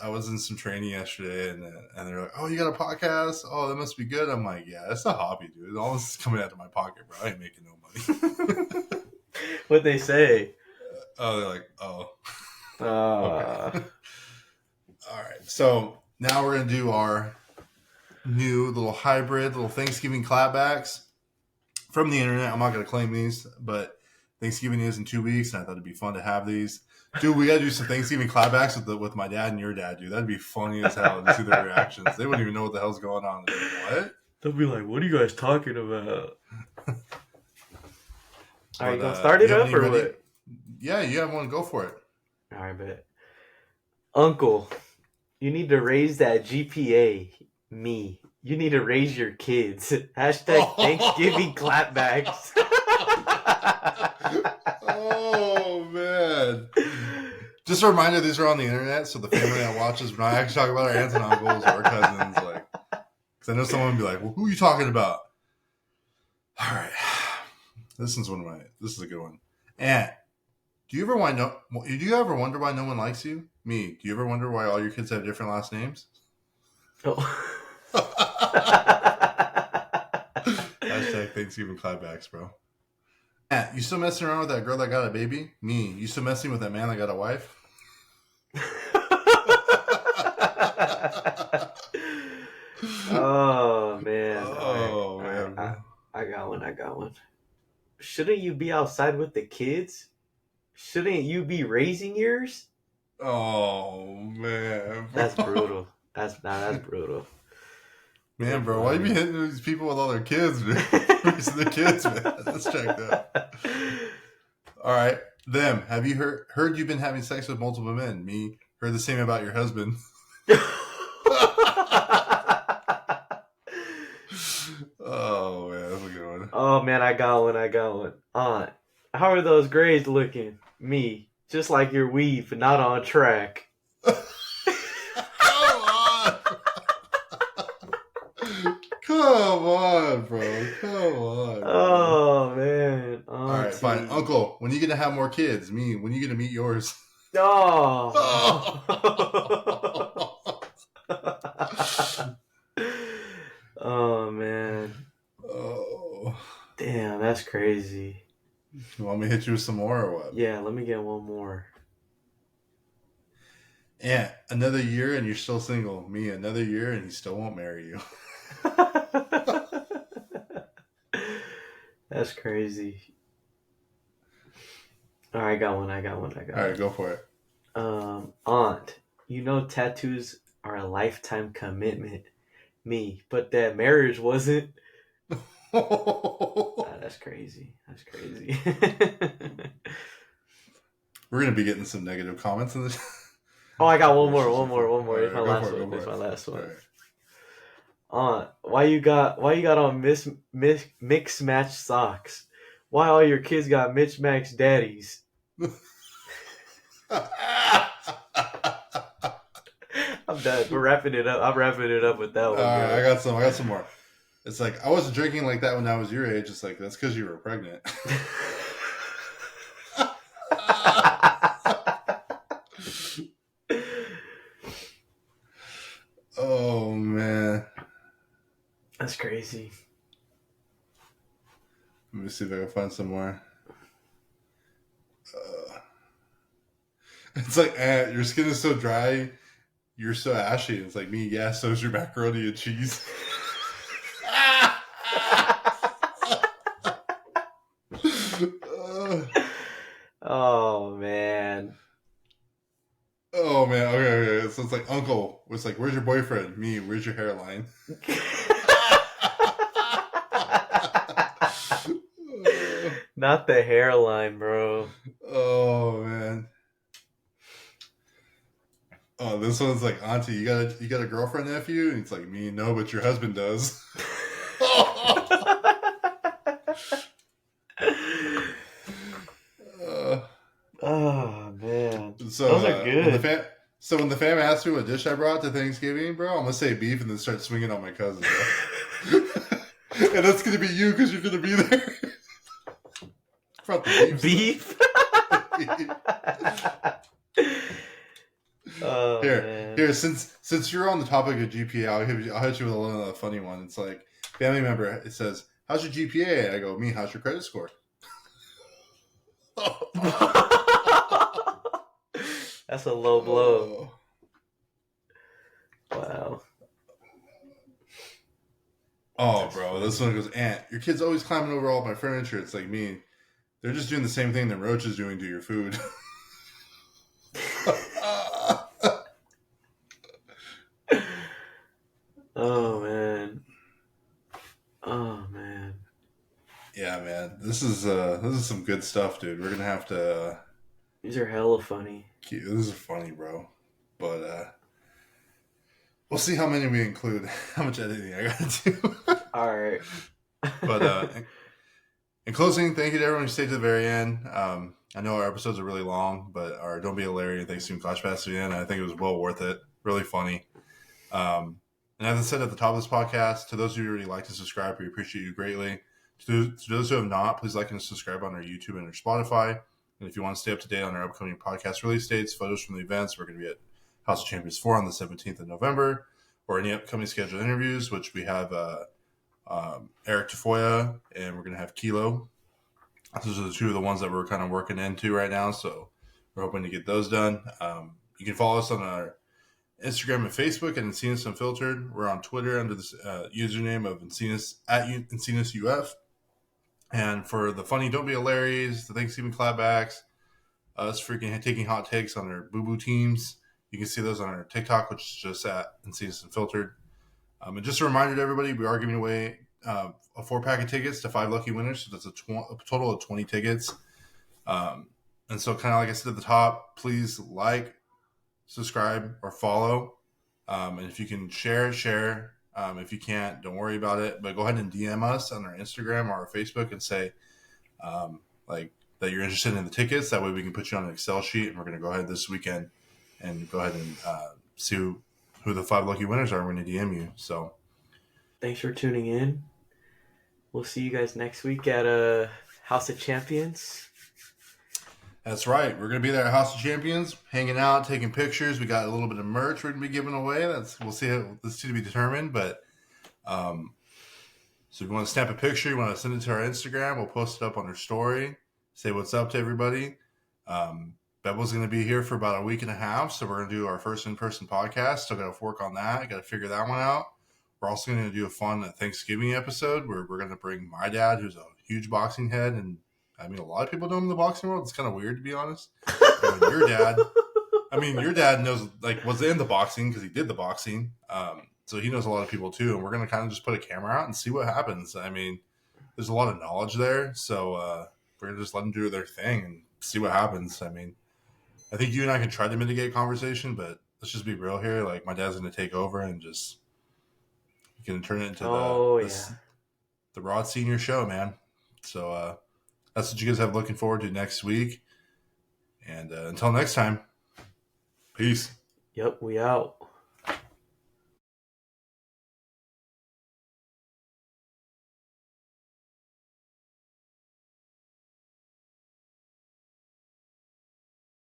I was in some training yesterday, and they're like, "Oh, you got a podcast? Oh, that must be good." I'm like, "Yeah, it's a hobby, dude. All this is coming out of my pocket, bro. I ain't making no money." What'd they say? Oh, they're like, "Oh, okay." All right, so now we're gonna do our new little hybrid, little Thanksgiving clapbacks from the internet. I'm not gonna claim these, but Thanksgiving is in 2 weeks, and I thought it'd be fun to have these. Dude, we gotta do some Thanksgiving clapbacks with my dad and your dad, dude. That'd be funny as hell to see their reactions. They wouldn't even know what the hell's going on. They'd be like, what? They'll be like, "What are you guys talking about?" Are you gonna start it up or ready? What? Yeah, you have one. Go for it. All right, bet. Uncle, you need to raise that GPA. Me, you need to raise your kids. Hashtag Thanksgiving clapbacks. Oh, man. Just a reminder, these are on the internet, so the family that watches, we're not actually talking about our aunts and uncles or our cousins. Like, because I know someone would be like, well, who are you talking about? All right. This is a good one. Aunt, do you ever wonder why no one likes you? Me, do you ever wonder why all your kids have different last names? Oh. Hashtag Thanksgiving clapbacks, bro. Aunt, you still messing around with that girl that got a baby? Me, you still messing with that man that got a wife? Oh man. Oh man. I got one. Shouldn't you be outside with the kids? Shouldn't you be raising yours? Oh man. That's brutal. That's brutal. Man, bro, why you be hitting these people with all their kids, dude? Raising the kids, man. That's checked out. All right. Them. Have you heard you've been having sex with multiple men? Me. Heard the same about your husband. Oh man, that's a good one. Oh man, I got one. Aunt, how are those grades looking? Me, just like your weave, not on track. Come on, bro. Come on. Oh man. Auntie. All right, fine. Uncle, when are you gonna have more kids? Me, when are you gonna meet yours? Oh. Oh man. Oh. Damn, that's crazy. You want me to hit you with some more or what? Yeah, let me get one more. Yeah, another year and you're still single. Me, another year and he still won't marry you. That's crazy. All right, I got one. All right, go for it. Aunt, you know tattoos are a lifetime commitment. Me, but that marriage wasn't. That's crazy. We're gonna be getting some negative comments in this. Oh, I got one more. It's my last one. It's my last one. Aunt, why you got on mix match socks? Why all your kids got mismatched daddies? I'm done. We're wrapping it up. I'm wrapping it up with that one. I got some more. It's like, I wasn't drinking like that when I was your age. It's like, that's because you were pregnant. Oh man, that's crazy. Let me see if I can find some more. It's like, your skin is so dry, you're so ashy. It's like, me, yeah, so is your macaroni and cheese. Oh man. Oh man, okay. So it's like, uncle, it's like, where's your boyfriend? Me, where's your hairline? Not the hairline, bro. Oh man. Oh, This one's like, Auntie, you got a girlfriend, nephew? And it's like, me, no, but your husband does. Oh man, So those are good. when the fam asked me what dish I brought to Thanksgiving, bro, I'm gonna say beef and then start swinging on my cousin, bro. And that's gonna be you because you're gonna be there. Brought the beef. Oh, here. Since you're on the topic of GPA, I'll hit you with a funny one. It's like family member. It says, "How's your GPA?" I go, "Me, how's your credit score?" That's a low blow. Wow. Oh, that's bro, funny. This one goes, Aunt, your kid's always climbing over all my furniture. It's like me. They're just doing the same thing that Roach is doing to your food. Oh man. Oh man. Yeah, man. This is some good stuff, dude. We're gonna have to. These are hella funny. This is funny, bro. But we'll see how many we include. How much editing I gotta do. All right. But in closing, thank you to everyone who stayed to the very end. I know our episodes are really long, but our Don't Be a Larry and Thanksgiving Clapbacks at the end, I think it was well worth it. Really funny. And as I said at the top of this podcast, to those of you who already like to subscribe, we appreciate you greatly. To those who have not, please like and subscribe on our YouTube and our Spotify. And if you want to stay up to date on our upcoming podcast release dates, photos from the events, we're going to be at House of Champions 4 on the 17th of November, or any upcoming scheduled interviews, which we have Eric Tafoya, and we're going to have Kilo. Those are the two of the ones that we're kind of working into right now, so we're hoping to get those done. You can follow us on our Instagram and Facebook at Encinas Unfiltered. We're on Twitter under this username of Encinas at Encinas UF. And for the funny Don't Be a Larry's, the Thanksgiving Clapbacks, us freaking taking hot takes on our boo-boo teams, you can see those on our TikTok, which is just at Encinas Unfiltered. And just a reminder to everybody, we are giving away a 4-pack of tickets to 5 lucky winners. So that's a total of 20 tickets. And so kind of like I said at the top, please like, subscribe, or follow. And if you can share. If you can't, don't worry about it. But go ahead and DM us on our Instagram or our Facebook and say like that you're interested in the tickets. That way we can put you on an Excel sheet, and we're going to go ahead this weekend and go ahead and see who the 5 lucky winners are. We're going to DM you. So thanks for tuning in. We'll see you guys next week at House of Champions. That's right. We're going to be there at House of Champions, hanging out, taking pictures. We got a little bit of merch we're going to be giving away. We'll see. That's to be determined. But so if you want to snap a picture, you want to send it to our Instagram, we'll post it up on our story. Say what's up to everybody. Bebo's going to be here for about a week and a half, so we're going to do our first in-person podcast. Still got to work on that. Got to figure that one out. We're also going to do a fun Thanksgiving episode where we're going to bring my dad, who's a huge boxing head, and I mean, a lot of people know him in the boxing world. It's kind of weird, to be honest. Your dad knows, like, was in the boxing because he did the boxing. So he knows a lot of people too. And we're going to kind of just put a camera out and see what happens. I mean, there's a lot of knowledge there. So we're going to just let them do their thing and see what happens. I mean, I think you and I can try to mitigate conversation, but let's just be real here. Like, my dad's going to take over and just going to turn it into the Rod Senior show, man. So that's what you guys have looking forward to next week. And until next time, peace. Yep, we out.